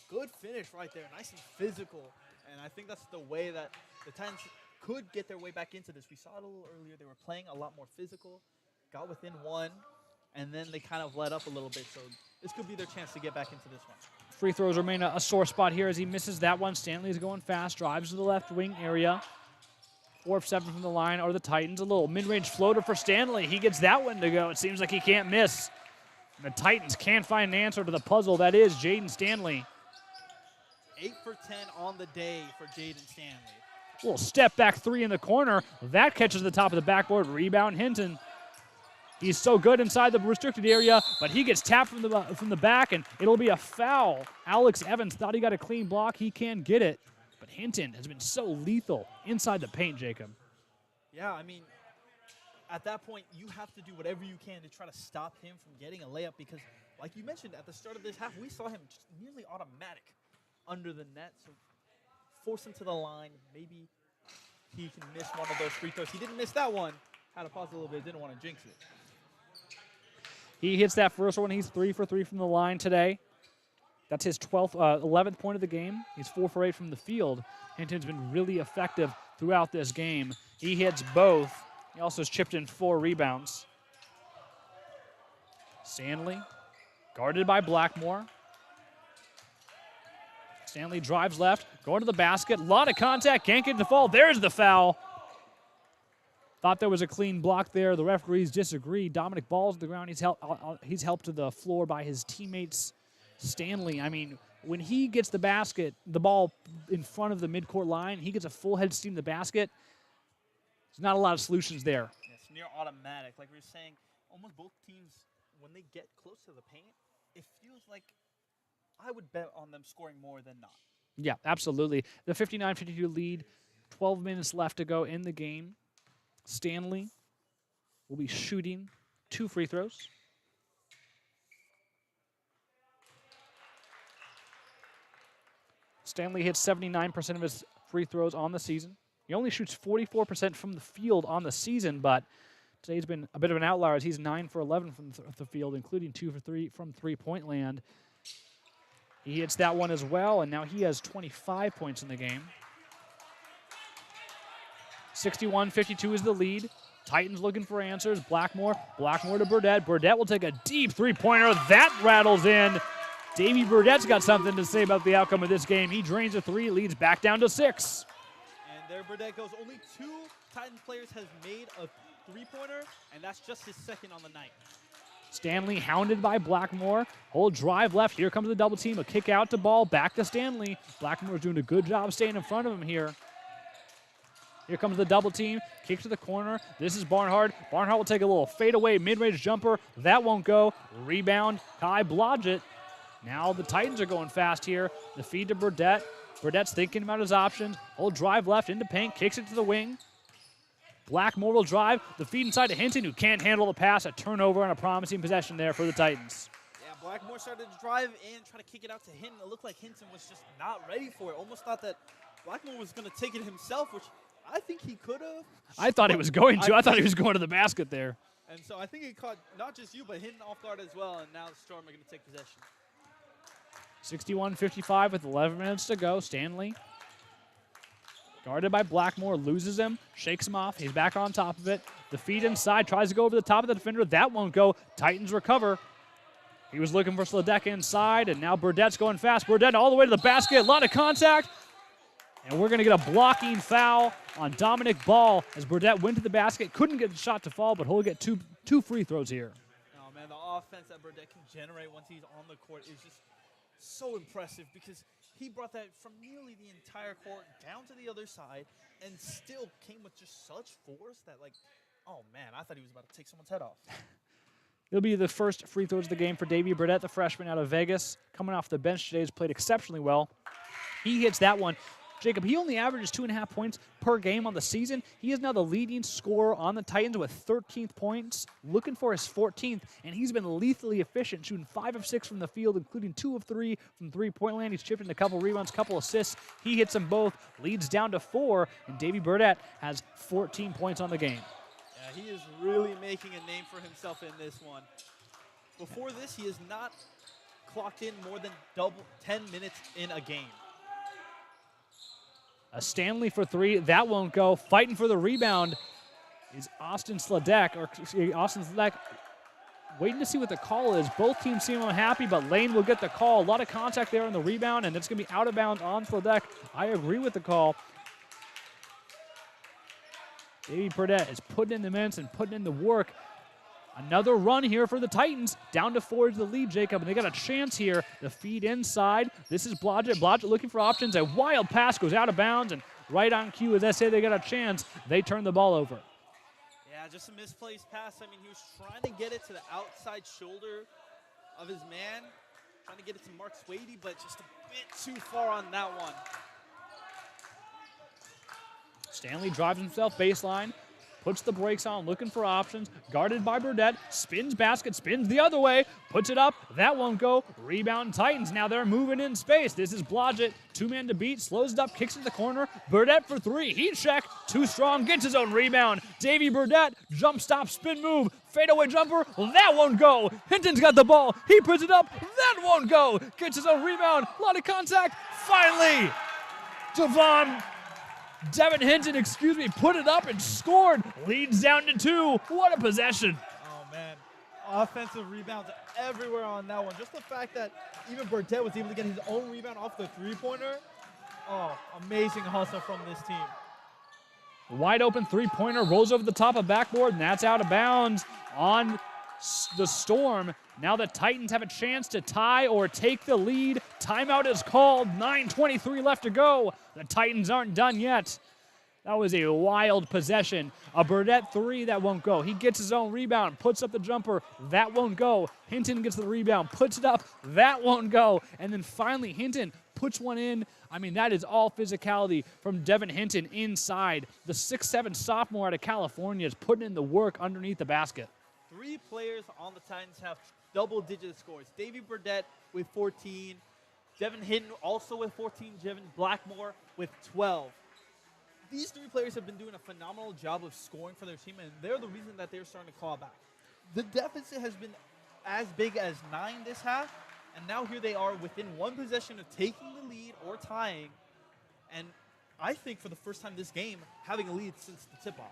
Good finish right there, nice and physical. And I think that's the way that the Titans could get their way back into this. We saw it a little earlier. They were playing a lot more physical, got within 1, and then they kind of let up a little bit. So this could be their chance to get back into this one. Free throws remain a sore spot here as he misses that one. Stanley's going fast, drives to the left wing area. 4 of 7 from the line are the Titans. A little mid-range floater for Stanley. He gets that one to go. It seems like he can't miss. And the Titans can't find an answer to the puzzle. That is Jaden Stanley. 8 for 10 on the day for Jaden Stanley. A little step back 3 in the corner. That catches the top of the backboard. Rebound Hinton. He's so good inside the restricted area, but he gets tapped from the back, and it'll be a foul. Alex Evans thought he got a clean block. He can get it, but Hinton has been so lethal inside the paint, Jacob. Yeah, I mean, at that point, you have to do whatever you can to try to stop him from getting a layup because, like you mentioned, at the start of this half, we saw him just nearly automatic under the net. So force him to the line. Maybe he can miss one of those free throws. He didn't miss that one. Had to pause a little bit. Didn't want to jinx it. He hits that first one. He's 3 for 3 from the line today. That's his 11th point of the game. He's 4 for 8 from the field. Hinton's been really effective throughout this game. He hits both. He also has chipped in 4 rebounds. Stanley, guarded by Blackmore. Stanley drives left, going to the basket. A lot of contact, can't get the fall. There's the foul. Thought there was a clean block there. The referees disagree. Dominic Ball's to the ground. He's helped to the floor by his teammates. Stanley, I mean, when he gets the ball in front of the midcourt line, he gets a full head steam to the basket. There's not a lot of solutions there. It's near automatic. Like we were saying, almost both teams, when they get close to the paint, it feels like I would bet on them scoring more than not. Yeah, absolutely. The 59-52 lead, 12 minutes left to go in the game. Stanley will be shooting 2 free throws. Stanley hits 79% of his free throws on the season. He only shoots 44% from the field on the season, but today's been a bit of an outlier as he's 9 for 11 from the field, including 2 for 3 from three-point land. He hits that one as well, and now he has 25 points in the game. 61-52 is the lead. Titans looking for answers. Blackmore to Burdett. Burdett will take a deep three-pointer. That rattles in. Davey Burdett's got something to say about the outcome of this game. He drains a three, leads back down to 6. And there Burdett goes. Only 2 Titans players have made a three-pointer, and that's just his second on the night. Stanley hounded by Blackmore. Hold drive left. Here comes the double team. A kick out to ball. Back to Stanley. Blackmore's doing a good job staying in front of him here. Here comes the double team. Kick to the corner. This is Barnhart. Barnhart will take a little fadeaway mid-range jumper. That won't go. Rebound. Kai Blodgett. Now the Titans are going fast here. The feed to Burdett. Burdett's thinking about his options. Hold drive left into paint. Kicks it to the wing. Blackmore will drive. The feed inside to Hinton, who can't handle the pass. A turnover and a promising possession there for the Titans. Yeah, Blackmore started to drive and try to kick it out to Hinton. It looked like Hinton was just not ready for it. Almost thought that Blackmore was going to take it himself, which I think he could have. I thought he was going to. I thought he was going to the basket there. And so I think he caught not just you, but Hinton off guard as well. And now the Storm are going to take possession. 61-55 with 11 minutes to go. Stanley, guarded by Blackmore, loses him, shakes him off. He's back on top of it. The feed inside, tries to go over the top of the defender. That won't go. Titans recover. He was looking for Sladek inside, and now Burdett's going fast. Burdett all the way to the basket. A lot of contact. And we're going to get a blocking foul on Dominic Ball as Burdett went to the basket. Couldn't get the shot to fall, but he'll get two free throws here. Oh, man, the offense that Burdett can generate once he's on the court is just so impressive because he brought that from nearly the entire court down to the other side and still came with just such force that, like, oh, man, I thought he was about to take someone's head off. It'll be the first free throws of the game for Davey Burdett, the freshman out of Vegas. Coming off the bench today, has played exceptionally well. He hits that one. Jacob, he only averages 2.5 points per game on the season. He is now the leading scorer on the Titans with 13th points, looking for his 14th, and he's been lethally efficient, shooting 5 of 6 from the field, including 2 of 3 from three-point land. He's chipped in a couple rebounds, couple assists. He hits them both, leads down to 4, and Davey Burdett has 14 points on the game. Yeah, he is really making a name for himself in this one. Before this, he has not clocked in more than 10 minutes in a game. A Stanley for 3. That won't go. Fighting for the rebound is Austin Sladek. Austin Sladek waiting to see what the call is. Both teams seem unhappy, but Lane will get the call. A lot of contact there on the rebound, and it's going to be out of bounds on Sladek. I agree with the call. Davey Burdett is putting in the minutes and putting in the work. Another run here for the Titans. Down to 4 is the lead, Jacob, and they got a chance here. The feed inside. This is Blodgett. Blodgett looking for options. A wild pass goes out of bounds, and right on cue as they say they got a chance, they turn the ball over. Yeah, just a misplaced pass. I mean, he was trying to get it to the outside shoulder of his man, trying to get it to Mark Swady, but just a bit too far on that one. Stanley drives himself baseline. Puts the brakes on, looking for options. Guarded by Burdett. Spins basket, spins the other way. Puts it up. That won't go. Rebound Titans. Now they're moving in space. This is Blodgett. 2-man to beat. Slows it up. Kicks it to the corner. Burdett for 3. Heat check. Too strong. Gets his own rebound. Davey Burdett. Jump stop. Spin move. Fadeaway jumper. That won't go. Hinton's got the ball. He puts it up. That won't go. Gets his own rebound. A lot of contact. Finally, Devin Hinton, put it up and scored. Leads down to 2. What a possession. Oh, man. Offensive rebounds everywhere on that one. Just the fact that even Burdett was able to get his own rebound off the three-pointer. Oh, amazing hustle from this team. Wide open three-pointer rolls over the top of backboard, and that's out of bounds on the Storm. Now the Titans have a chance to tie or take the lead. Timeout is called. 9:23 left to go. The Titans aren't done yet. That was a wild possession. A Burdett 3 that won't go. He gets his own rebound, puts up the jumper. That won't go. Hinton gets the rebound, puts it up. That won't go. And then finally Hinton puts one in. I mean, that is all physicality from Devin Hinton inside. The 6'7" sophomore out of California is putting in the work underneath the basket. 3 players on the Titans have double-digit scores. Davey Burdett with 14, Devin Hinton also with 14, Jevin Blackmore with 12. These three players have been doing a phenomenal job of scoring for their team, and they're the reason that they're starting to claw back. The deficit has been as big as 9 this half, and now here they are within one possession of taking the lead or tying, and I think for the first time this game, having a lead since the tip-off.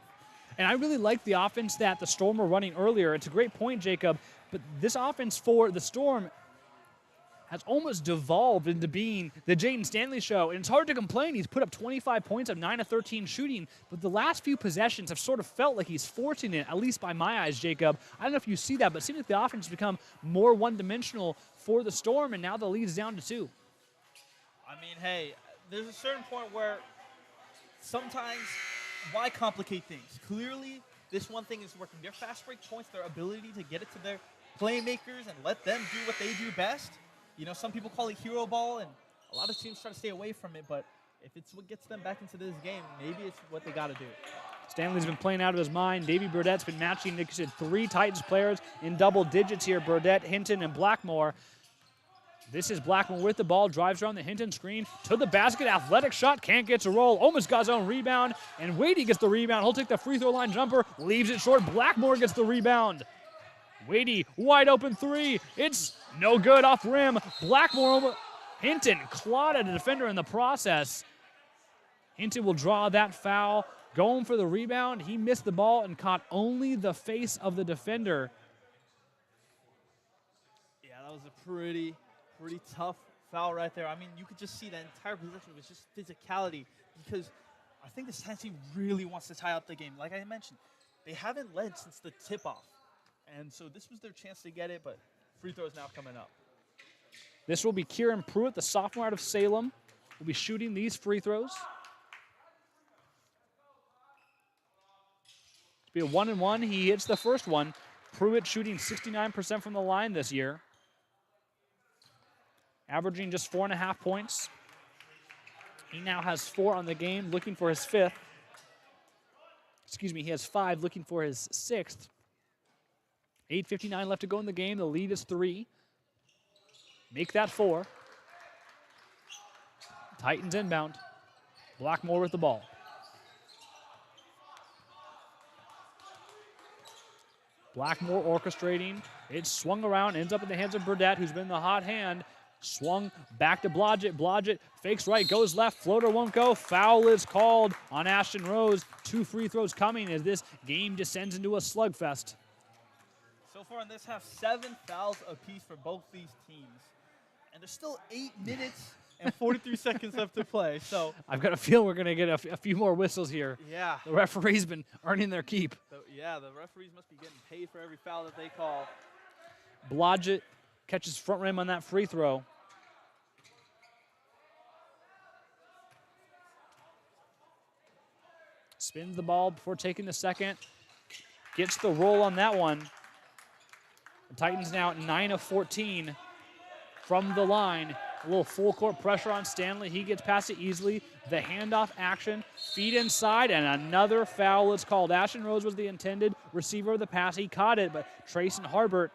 And I really like the offense that the Storm were running earlier. It's a great point, Jacob, but this offense for the Storm has almost devolved into being the Jaden Stanley show. And it's hard to complain. He's put up 25 points of 9 of 13 shooting, but the last few possessions have sort of felt like he's forcing it, at least by my eyes, Jacob. I don't know if you see that, but it seems like the offense has become more one-dimensional for the Storm, and now the lead is down to 2. I mean, hey, there's a certain point where sometimes why complicate things? Clearly, this one thing is working. Their fast break points, their ability to get it to their playmakers and let them do what they do best. You know, some people call it hero ball, and a lot of teams try to stay away from it, but if it's what gets them back into this game, maybe it's what they got to do. Stanley's been playing out of his mind. Davey Burdett's been matching, like you said, 3 Titans players in double digits here, Burdett, Hinton, and Blackmore. This is Blackmore with the ball, drives around the Hinton screen to the basket, athletic shot, can't get to roll, almost got his own rebound, and Wadey gets the rebound. He'll take the free throw line jumper, leaves it short, Blackmore gets the rebound. Wadey, wide open 3, it's no good, off rim. Blackmore, Hinton clawed at a defender in the process. Hinton will draw that foul, going for the rebound. He missed the ball and caught only the face of the defender. Yeah, that was a pretty tough foul right there. I mean, you could just see that entire possession was just physicality, because I think this Tennessee really wants to tie up the game. Like I mentioned, they haven't led since the tip-off, and so this was their chance to get it, but free throws now coming up. This will be Kieran Pruitt, the sophomore out of Salem, will be shooting these free throws. It'll be a 1-and-1. He hits the first one. Pruitt shooting 69% from the line this year, averaging just 4.5 points. He now has 4 on the game, looking for his 5th. Excuse me, he has 5, looking for his 6th. 8:59 left to go in the game. The lead is 3. Make that 4. Titans inbound. Blackmore with the ball. Blackmore orchestrating. It's swung around, ends up in the hands of Burdett, who's been the hot hand. Swung back to Blodgett. Blodgett fakes right, goes left. Floater won't go. Foul is called on Ashton Rose. 2 free throws coming as this game descends into a slugfest. So far in this half, 7 fouls apiece for both these teams. And there's still 8 minutes and 43 seconds left to play. So I've got a feeling we're going to get a few more whistles here. Yeah. The referee's been earning their keep. The referees must be getting paid for every foul that they call. Blodgett catches front rim on that free throw. Spins the ball before taking the second. Gets the roll on that one. The Titans now at 9 of 14 from the line. A little full court pressure on Stanley. He gets past it easily. The handoff action, feed inside, and another foul is called. Ashton Rose was the intended receiver of the pass. He caught it, but Trayson Harbert,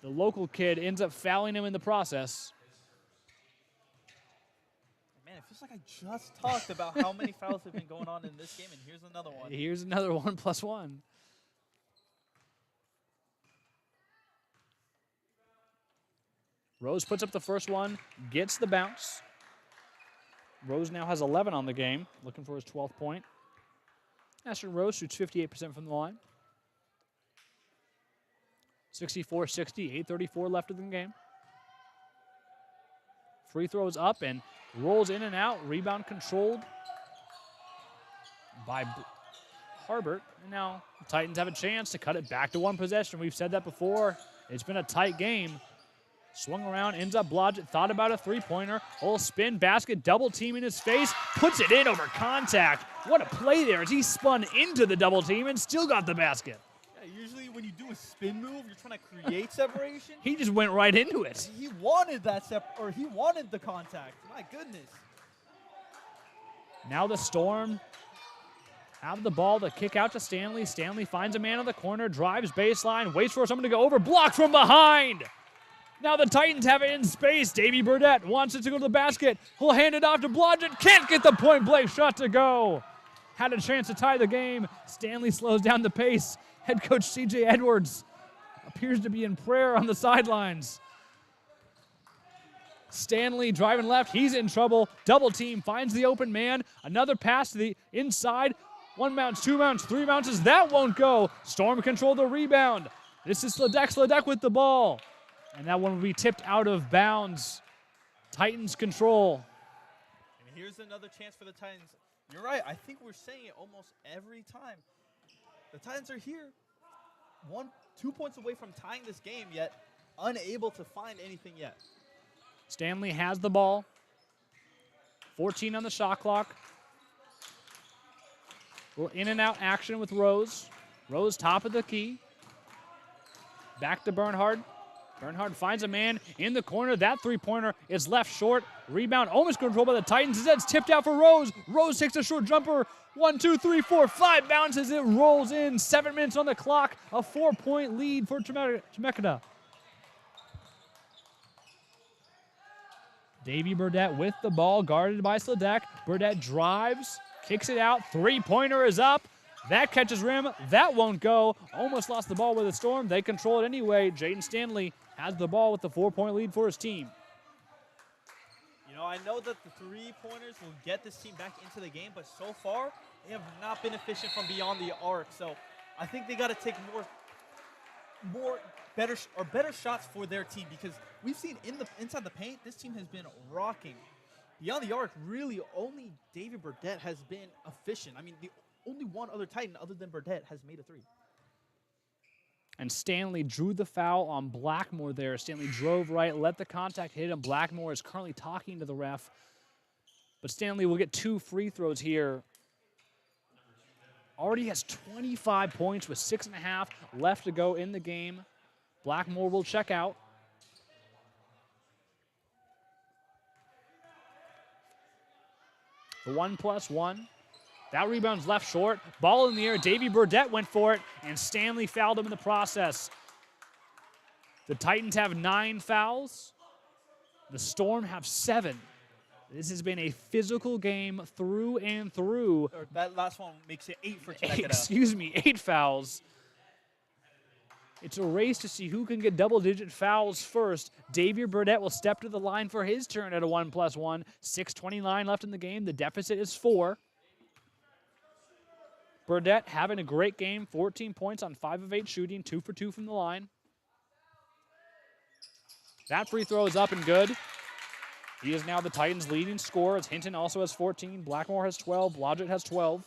the local kid, ends up fouling him in the process. Man, it feels like I just talked about how many fouls have been going on in this game, and here's another one. Here's another 1+1. Rose puts up the first one, gets the bounce. Rose now has 11 on the game, looking for his 12th point. Ashton Rose shoots 58% from the line. 64-60, 8:34 left in the game. Free throws up and rolls in and out. Rebound controlled by Harbert. And now the Titans have a chance to cut it back to one possession. We've said that before. It's been a tight game. Swung around, ends up Blodgett, thought about a three-pointer. Whole spin, basket, double team in his face, puts it in over contact. What a play there as he spun into the double team and still got the basket. Yeah, usually when you do a spin move, you're trying to create separation. He just went right into it. He wanted that he wanted the contact. My goodness. Now the Storm have the ball to kick out to Stanley. Stanley finds a man in the corner, drives baseline, waits for someone to go over, blocked from behind. Now the Titans have it in space. Davy Burdett wants it to go to the basket. He'll hand it off to Blodgett. Can't get the point blank shot to go. Had a chance to tie the game. Stanley slows down the pace. Head coach C.J. Edwards appears to be in prayer on the sidelines. Stanley driving left. He's in trouble. Double team. Finds the open man. Another pass to the inside. 1 bounce, 2 bounce, 3 bounces. That won't go. Storm control the rebound. This is Sladek. Sladek with the ball. And that one will be tipped out of bounds. Titans control. And here's another chance for the Titans. You're right. I think we're saying it almost every time. The Titans are here. 2 points away from tying this game, yet unable to find anything yet. Stanley has the ball. 14 on the shot clock. Little in and out action with Rose. Rose top of the key. Back to Bernhard. Bernhard finds a man in the corner. That three-pointer is left short. Rebound almost controlled by the Titans. Instead, it's tipped out for Rose. Rose takes a short jumper. 1, 2, 3, 4, 5 bounces. It rolls in. 7 minutes on the clock. A 4-point lead for Chemeketa. Davy Burdett with the ball, guarded by Sladek. Burdett drives, kicks it out. Three-pointer is up. That catches rim. That won't go. Almost lost the ball with the Storm. They control it anyway. Jaden Stanley has the ball with the 4-point lead for his team. You know, I know that the three-pointers will get this team back into the game, but so far, they have not been efficient from beyond the arc. So I think they got to take better shots for their team, because we've seen inside the paint, this team has been rocking. Beyond the arc, really only David Burdett has been efficient. I mean, the only one other Titan other than Burdett has made a three. And Stanley drew the foul on Blackmore there. Stanley drove right, let the contact hit him. Blackmore is currently talking to the ref. But Stanley will get 2 free throws here. Already has 25 points with 6.5 left to go in the game. Blackmore will check out. The 1+1. That rebound's left short. Ball in the air. Davy Burdett went for it, and Stanley fouled him in the process. The Titans have 9 fouls. The Storm have 7. This has been a physical game through and through. That last one makes it 8 for Chemeketa. Excuse me, 8 fouls. It's a race to see who can get double-digit fouls first. Davy Burdett will step to the line for his turn at a 1+1. 6:29 left in the game. The deficit is 4. Burdett having a great game, 14 points on 5 of 8 shooting, 2 for 2 from the line. That free throw is up and good. He is now the Titans' leading scorer, as Hinton also has 14, Blackmore has 12, Blodgett has 12.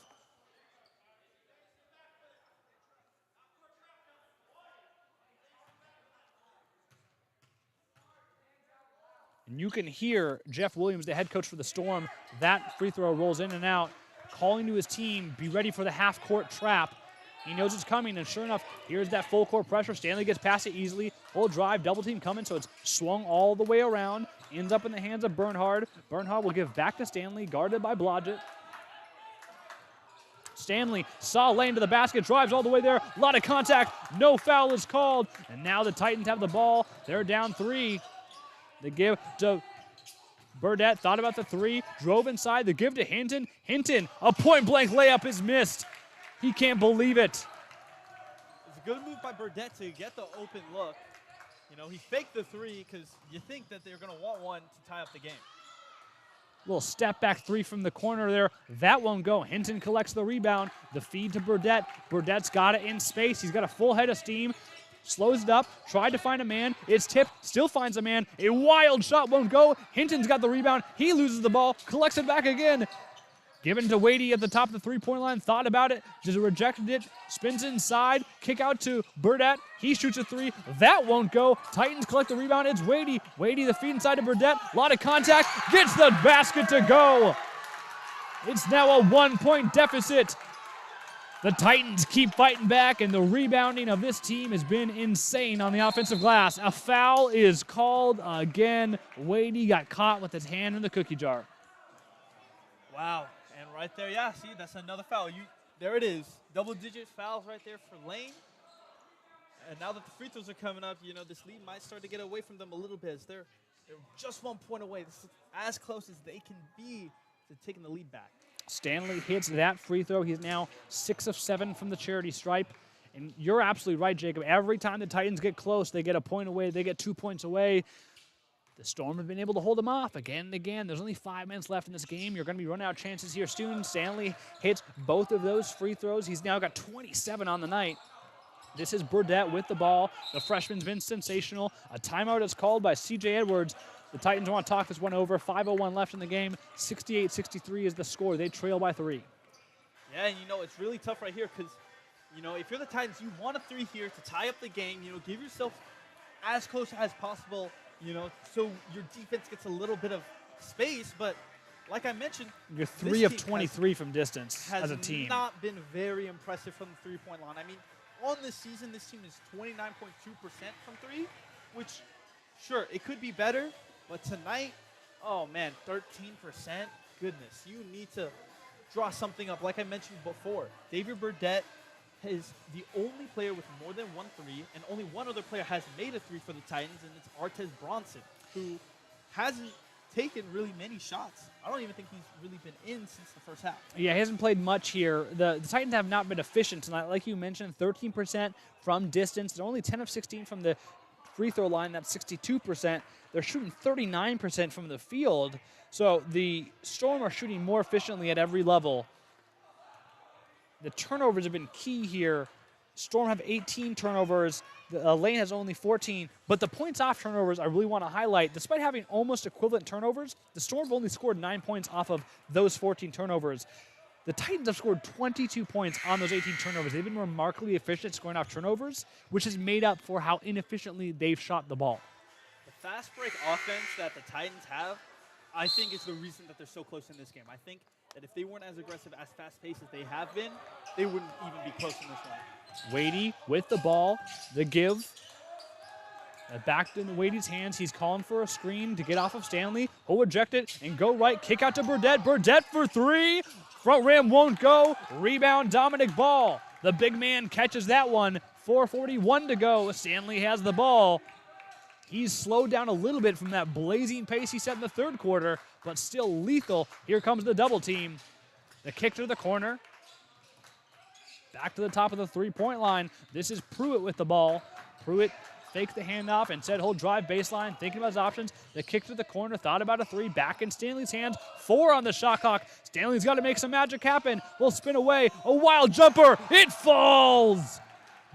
And you can hear Jeff Williams, the head coach for the Storm. That free throw rolls in and out, calling to his team, be ready for the half-court trap. He knows it's coming, and sure enough, here's that full-court pressure. Stanley gets past it easily. Full drive, double team coming, so it's swung all the way around. Ends up in the hands of Bernhard. Bernhard will give back to Stanley, guarded by Blodgett. Stanley saw lane to the basket, drives all the way there. A lot of contact, no foul is called. And now the Titans have the ball. They're down 3. They give to Burdett, thought about the 3, drove inside, the give to Hinton. Hinton, a point-blank layup is missed. He can't believe it. It's a good move by Burdett to get the open look. You know, he faked the 3 because you think that they're going to want one to tie up the game. Little step back 3 from the corner there. That won't go. Hinton collects the rebound. The feed to Burdett. Burdett's got it in space. He's got a full head of steam. Slows it up, tried to find a man. It's tipped, still finds a man. A wild shot won't go. Hinton's got the rebound. He loses the ball, collects it back again. Given to Wadey at the top of the three-point line, thought about it, just rejected it, spins inside, kick out to Burdett. He shoots a 3. That won't go. Titans collect the rebound. It's Wadey. Wadey, the feed inside to Burdett. A lot of contact. Gets the basket to go. It's now a 1-point deficit. The Titans keep fighting back, and the rebounding of this team has been insane on the offensive glass. A foul is called again. Wadey got caught with his hand in the cookie jar. Wow. And right there, yeah, see, that's another foul. There it is. Double-digit fouls right there for Lane. And now that the free throws are coming up, this lead might start to get away from them a little bit. As they're just 1 point away. This is as close as they can be to taking the lead back. Stanley hits that free throw. He's now 6 of 7 from the charity stripe. And you're absolutely right, Jacob. Every time the Titans get close, they get a point away, they get 2 points away. The Storm have been able to hold them off again and again. There's only 5 minutes left in this game. You're going to be running out of chances here soon. Stanley hits both of those free throws. He's now got 27 on the night. This is Burdett with the ball. The freshman's been sensational. A timeout is called by C.J. Edwards. The Titans want to talk this one over. 5:01 left in the game. 68-63 is the score. They trail by 3. Yeah, and it's really tough right here because, if you're the Titans, you want a 3 here to tie up the game. Give yourself as close as possible, so your defense gets a little bit of space. But like I mentioned, you're 3 of 23 from distance as a team. Has not been very impressive from the 3-point line. I mean, on this season, this team is 29.2% from 3, which, sure, it could be better. But tonight, oh man, 13%. Goodness, you need to draw something up. Like I mentioned before, David Burdett is the only player with more than 1 3, and only one other player has made a 3 for the Titans, and it's Artez Bronson, who hasn't taken really many shots. I don't even think he's really been in since the first half. Yeah, he hasn't played much here. The Titans have not been efficient tonight. Like you mentioned, 13% from distance. They're only 10 of 16 from the free throw line. That's 62%. They're shooting 39% from the field. So the Storm are shooting more efficiently at every level. The turnovers have been key here. Storm have 18 turnovers. Lane has only 14. But the points off turnovers I really want to highlight. Despite having almost equivalent turnovers, the Storm have only scored 9 points off of those 14 turnovers. The Titans have scored 22 points on those 18 turnovers. They've been remarkably efficient scoring off turnovers, which has made up for how inefficiently they've shot the ball. The fast break offense that the Titans have, I think, is the reason that they're so close in this game. I think that if they weren't as aggressive, as fast-paced as they have been, they wouldn't even be close in this one. Wadey with the ball, the give. Back in Wadey's hands. He's calling for a screen to get off of Stanley. He'll reject it and go right. Kick out to Burdett. Burdett for 3. Front rim won't go. Rebound, Dominic Ball. The big man catches that one. 4:41 to go. Stanley has the ball. He's slowed down a little bit from that blazing pace he set in the third quarter, but still lethal. Here comes the double team. The kick to the corner. Back to the top of the three-point line. This is Pruitt with the ball. Pruitt faked the handoff and said he'll drive baseline, thinking about his options. The kick to the corner, thought about a 3, back in Stanley's hands. 4 on the shot clock. Stanley's got to make some magic happen. Will spin away. A wild jumper. It falls.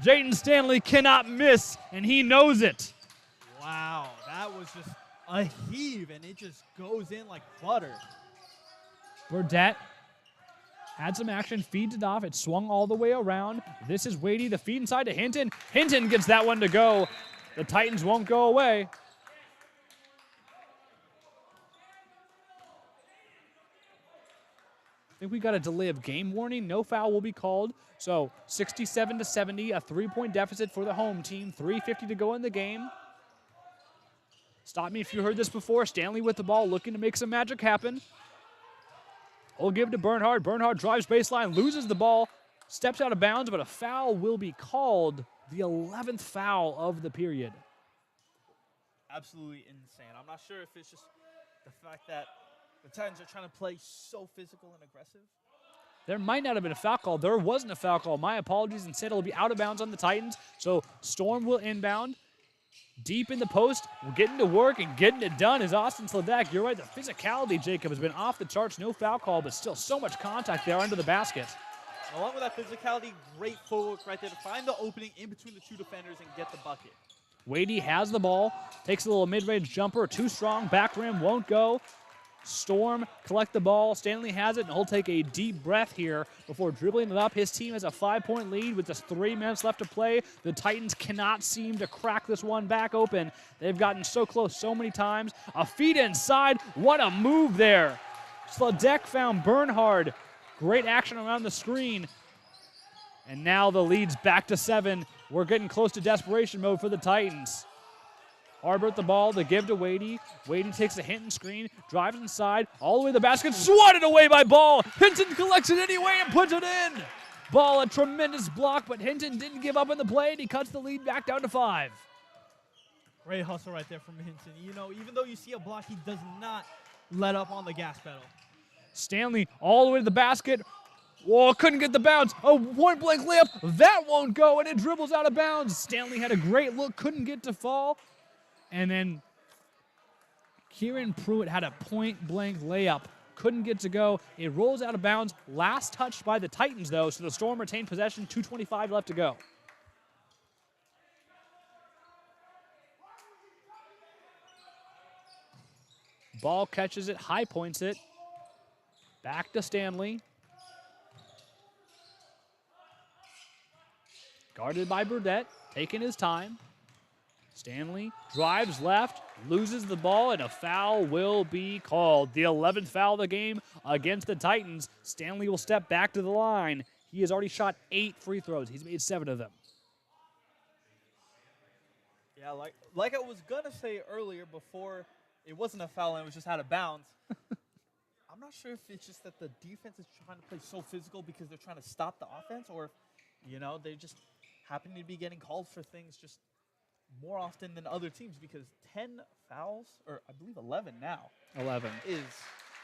Jaden Stanley cannot miss, and he knows it. Wow, that was just a heave, and it just goes in like butter. Burdett had some action, feeds it off. It swung all the way around. This is Wadey, the feed inside to Hinton. Hinton gets that one to go. The Titans won't go away. I think we got a delay of game warning. No foul will be called. So 67-70, a 3-point deficit for the home team. 3:50 to go in the game. Stop me if you heard this before. Stanley with the ball, looking to make some magic happen. We'll give it to Bernhard. Bernhard drives baseline, loses the ball, steps out of bounds, but a foul will be called. The 11th foul of the period. Absolutely insane. I'm not sure if it's just the fact that the Titans are trying to play so physical and aggressive. There might not have been a foul call. There wasn't a foul call. My apologies. Instead, it'll be out of bounds on the Titans. So Storm will inbound. Deep in the post, we're getting to work and getting it done is Austin Sladek. You're right, the physicality, Jacob, has been off the charts. No foul call, but still so much contact there under the basket. Along with that physicality, great footwork right there to find the opening in between the two defenders and get the bucket. Wadey has the ball, takes a little mid-range jumper, too strong, back rim won't go. Storm collect the ball. Stanley has it, and he'll take a deep breath here before dribbling it up. His team has a 5-point lead with just 3 minutes left to play. The Titans cannot seem to crack this one back open. They've gotten so close so many times. A feed inside. What a move there. Sladek found Bernhard. Great action around the screen. And now the lead's back to 7. We're getting close to desperation mode for the Titans. Harbert the ball, the give to Wadey. Wadey takes a Hinton screen, drives inside, all the way to the basket, swatted away by Ball. Hinton collects it anyway and puts it in. Ball, a tremendous block, but Hinton didn't give up on the play, and he cuts the lead back down to 5. Great hustle right there from Hinton. You know, even though you see a block, he does not let up on the gas pedal. Stanley all the way to the basket. Whoa, couldn't get the bounce. A point-blank layup. That won't go, and it dribbles out of bounds. Stanley had a great look, couldn't get to fall. And then Kieran Pruitt had a point-blank layup. Couldn't get to go. It rolls out of bounds. Last touch by the Titans, though, so the Storm retained possession. 2:25 left to go. Ball catches it, high points it. Back to Stanley. Guarded by Burdett, taking his time. Stanley drives left, loses the ball, and a foul will be called. The 11th foul of the game against the Titans. Stanley will step back to the line. He has already shot 8 free throws. He's made 7 of them. Yeah, like I was going to say earlier before, it wasn't a foul and it was just out of bounds. I'm not sure if it's just that the defense is trying to play so physical because they're trying to stop the offense, or if, you know, they just happen to be getting called for things just more often than other teams, because 10 fouls, or I believe 11 now. 11. Is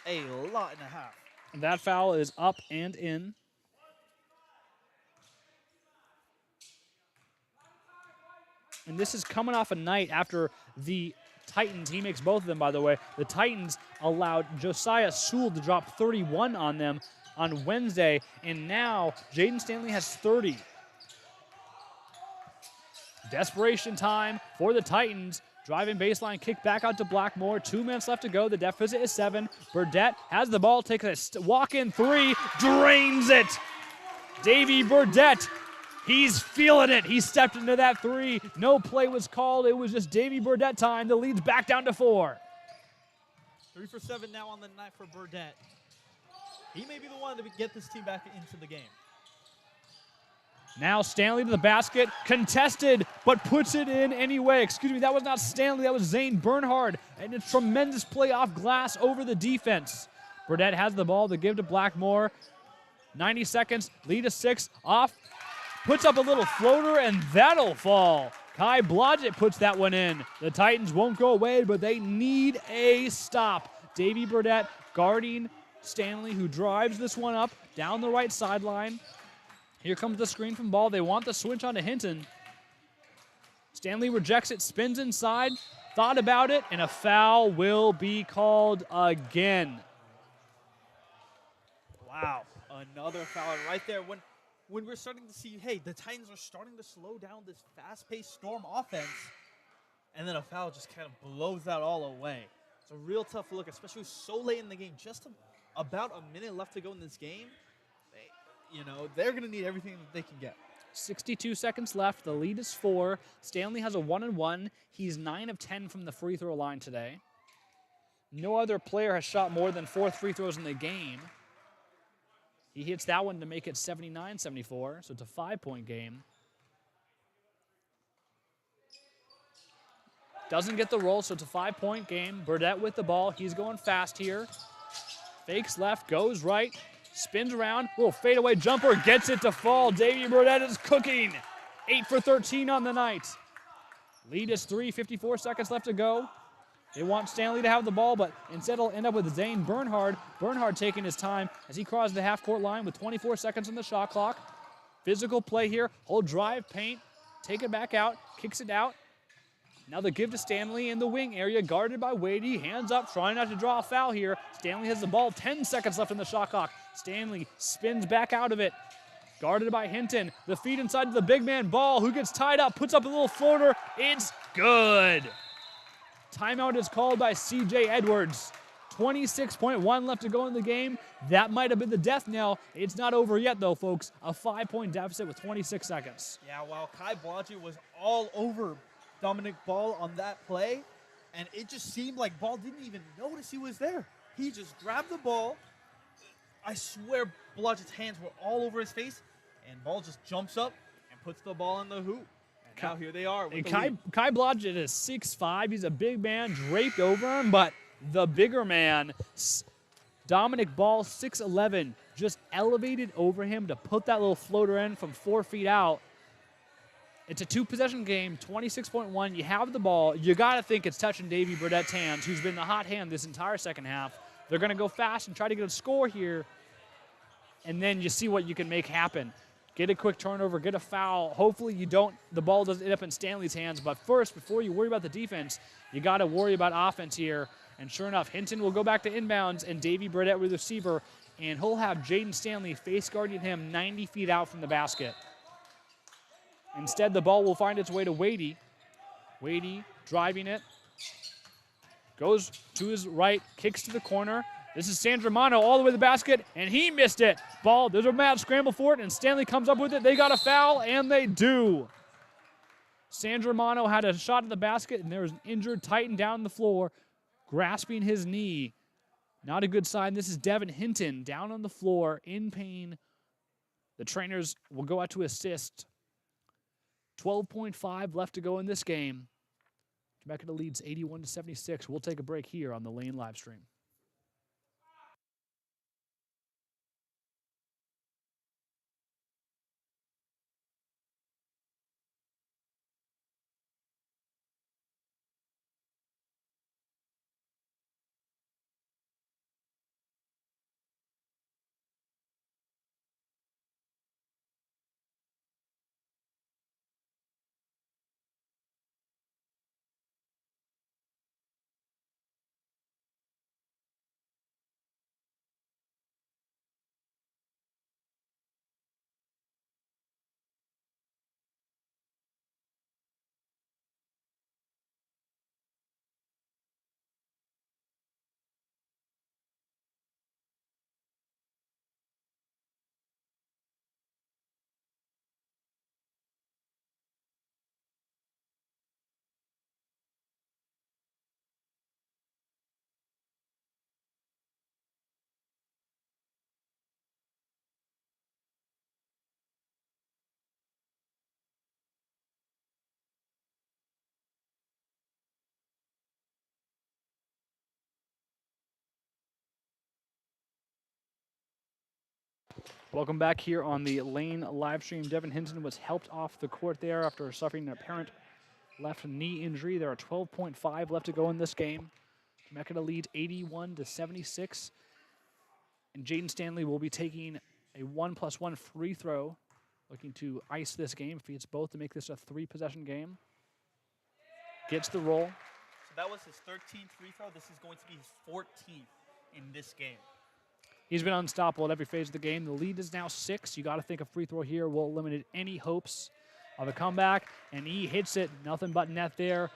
a lot and a half. And that foul is up and in. And this is coming off a night after the Titans, he makes both of them, by the way. The Titans allowed Josiah Sewell to drop 31 on them on Wednesday, and now Jaden Stanley has 30. Desperation time for the Titans. Driving baseline, kick back out to Blackmore. 2 minutes left to go. The deficit is 7. Burdett has the ball, takes a walk-in 3, drains it. Davey Burdett, he's feeling it. He stepped into that 3. No play was called. It was just Davey Burdett time. The lead's back down to 4. 3 for 7 now on the night for Burdett. He may be the one to get this team back into the game. Now Stanley to the basket, contested, but puts it in anyway. Excuse me, that was not Stanley, that was Zane Bernhard. And a tremendous play off glass over the defense. Burdett has the ball to give to Blackmore. 90 seconds, lead to 6, off, puts up a little floater, and that'll fall. Kai Blodgett puts that one in. The Titans won't go away, but they need a stop. Davey Burdett guarding Stanley, who drives this one up down the right sideline. Here comes the screen from Ball. They want the switch onto Hinton. Stanley rejects it, spins inside, thought about it, and a foul will be called again. Wow, another foul right there. When we're starting to see, hey, the Titans are starting to slow down this fast-paced Storm offense, and then a foul just kind of blows that all away. It's a real tough look, especially so late in the game. Just about a minute left to go in this game. You know, they're going to need everything that they can get. 62 seconds left. The lead is 4. Stanley has a 1-and-1. He's 9 of 10 from the free throw line today. No other player has shot more than 4 free throws in the game. He hits that one to make it 79-74, so it's a 5-point game. Doesn't get the roll, so it's a 5-point game. Burdett with the ball. He's going fast here. Fakes left, goes right. Spins around, little fadeaway jumper, gets it to fall. Davey Burdett is cooking. 8 for 13 on the night. Lead is 3, 54 seconds left to go. They want Stanley to have the ball, but instead it'll end up with Zane Bernhard. Bernhard taking his time as he crosses the half-court line with 24 seconds on the shot clock. Physical play here, hold drive, paint, take it back out, kicks it out. Now the give to Stanley in the wing area, guarded by Wadey. Hands up, trying not to draw a foul here. Stanley has the ball, 10 seconds left on the shot clock. Stanley spins back out of it. Guarded by Hinton. The feed inside to the big man Ball, who gets tied up, puts up a little floater. It's good. Timeout is called by C.J. Edwards. 26.1 left to go in the game. That might have been the death knell. It's not over yet, though, folks. A 5-point deficit with 26 seconds. Yeah, while Kai Blodgett was all over Dominic Ball on that play, and it just seemed like Ball didn't even notice he was there. He just grabbed the ball. I swear Blodgett's hands were all over his face, and Ball just jumps up and puts the ball in the hoop. And now here they are with the lead. Kai Blodgett is 6'5". He's a big man, draped over him, but the bigger man Dominic Ball, 6'11", just elevated over him to put that little floater in from 4 feet out. It's a 2-possession game, 26.1. You have the ball. You got to think it's touching Davy Burdett's hands, who's been the hot hand this entire second half. They're going to go fast and try to get a score here, and then you see what you can make happen. Get a quick turnover, get a foul. Hopefully the ball doesn't end up in Stanley's hands. But first, before you worry about the defense, you got to worry about offense here. And sure enough, Hinton will go back to inbounds, and Davy Burdett with the receiver, and he'll have Jaden Stanley face guarding him 90 feet out from the basket. Instead, the ball will find its way to Wadey. Wadey driving it. Goes to his right, kicks to the corner. This is Sandramano all the way to the basket, and he missed it. Ball, there's a mad scramble for it, and Stanley comes up with it. They got a foul, and they do. Sandramano had a shot at the basket, and there was an injured Titan down the floor, grasping his knee. Not a good sign. This is Devin Hinton down on the floor in pain. The trainers will go out to assist. 12.5 left to go in this game. Chemeketa leads 81-76. We'll take a break here on the Lane live stream. Welcome back here on the Lane live stream. Devin Hinton was helped off the court there after suffering an apparent left knee injury. There are 12.5 left to go in this game. Chemeketa leads 81-76. And Jaden Stanley will be taking a 1+1 free throw, looking to ice this game if he hits both to make this a 3-possession game. Gets the roll. So that was his 13th free throw. This is going to be his 14th in this game. He's been unstoppable at every phase of the game. The lead is now 6. You got to think a free throw here will eliminate any hopes of a comeback. And he hits it. Nothing but net there.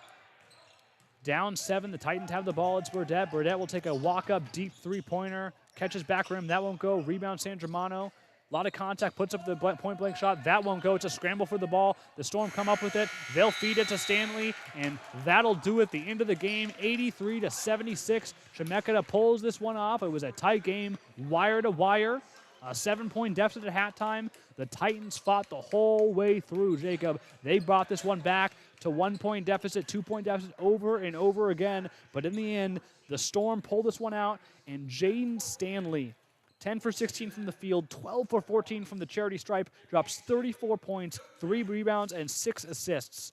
Down 7. The Titans have the ball. It's Burdett. Burdett will take a walk-up deep three-pointer. Catches back rim. That won't go. Rebound Sandramano. A lot of contact. Puts up the point-blank shot. That won't go. It's a scramble for the ball. The Storm come up with it. They'll feed it to Stanley. And that'll do it. The end of the game, 83-76. Chemeketa pulls this one off. It was a tight game, wire to wire. A 7-point deficit at halftime. The Titans fought the whole way through, Jacob. They brought this one back to 1-point deficit, 2-point deficit over and over again. But in the end, the Storm pulled this one out. And Jaden Stanley, 10 for 16 from the field, 12 for 14 from the charity stripe, drops 34 points, 3 rebounds, and 6 assists.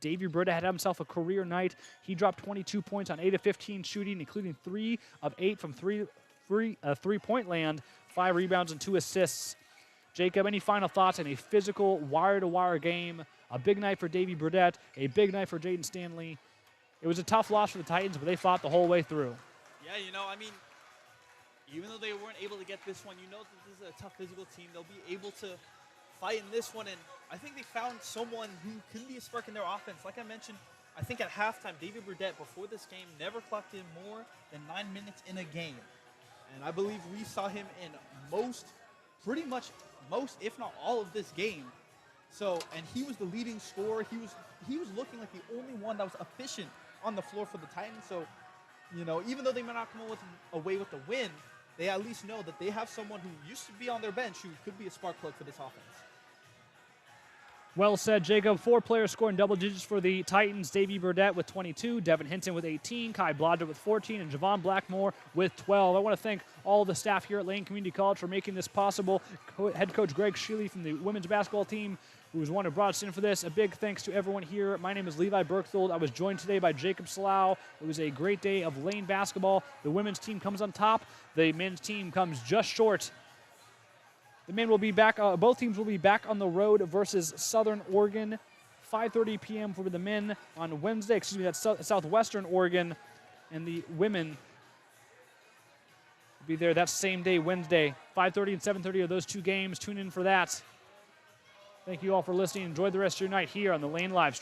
Davy Burdett had himself a career night. He dropped 22 points on 8 of 15 shooting, including 3 of 8 from three-point land, 5 rebounds and 2 assists. Jacob, any final thoughts on a physical, wire-to-wire game? A big night for Davy Burdett, a big night for Jaden Stanley. It was a tough loss for the Titans, but they fought the whole way through. Yeah, I mean, even though they weren't able to get this one, that this is a tough physical team. They'll be able to fight in this one, and I think they found someone who can be a spark in their offense. Like I mentioned, I think at halftime, David Burdett, before this game, never clocked in more than 9 minutes in a game. And I believe we saw him in pretty much most, if not all of this game. So, and he was the leading scorer. He was looking like the only one that was efficient on the floor for the Titans. So, even though they might not come away with the win, they at least know that they have someone who used to be on their bench who could be a spark plug for this offense. Well said, Jacob. 4 players scoring double digits for the Titans. Davey Burdett with 22, Devin Hinton with 18, Kai Blodgett with 14, and Javon Blackmore with 12. I want to thank all the staff here at Lane Community College for making this possible. Head coach Greg Sheely from the women's basketball team, who was the one who brought us in for this. A big thanks to everyone here. My name is Levi Berkthold. I was joined today by Jacob Salau. It was a great day of Lane basketball. The women's team comes on top. The men's team comes just short. The men will be back. Both teams will be back on the road versus Southern Oregon, 5:30 p.m. for the men on Wednesday. Excuse me, that's Southwestern Oregon, and the women will be there that same day, Wednesday. 5:30 and 7:30 are those 2 games. Tune in for that. Thank you all for listening. Enjoy the rest of your night here on the Lane live stream.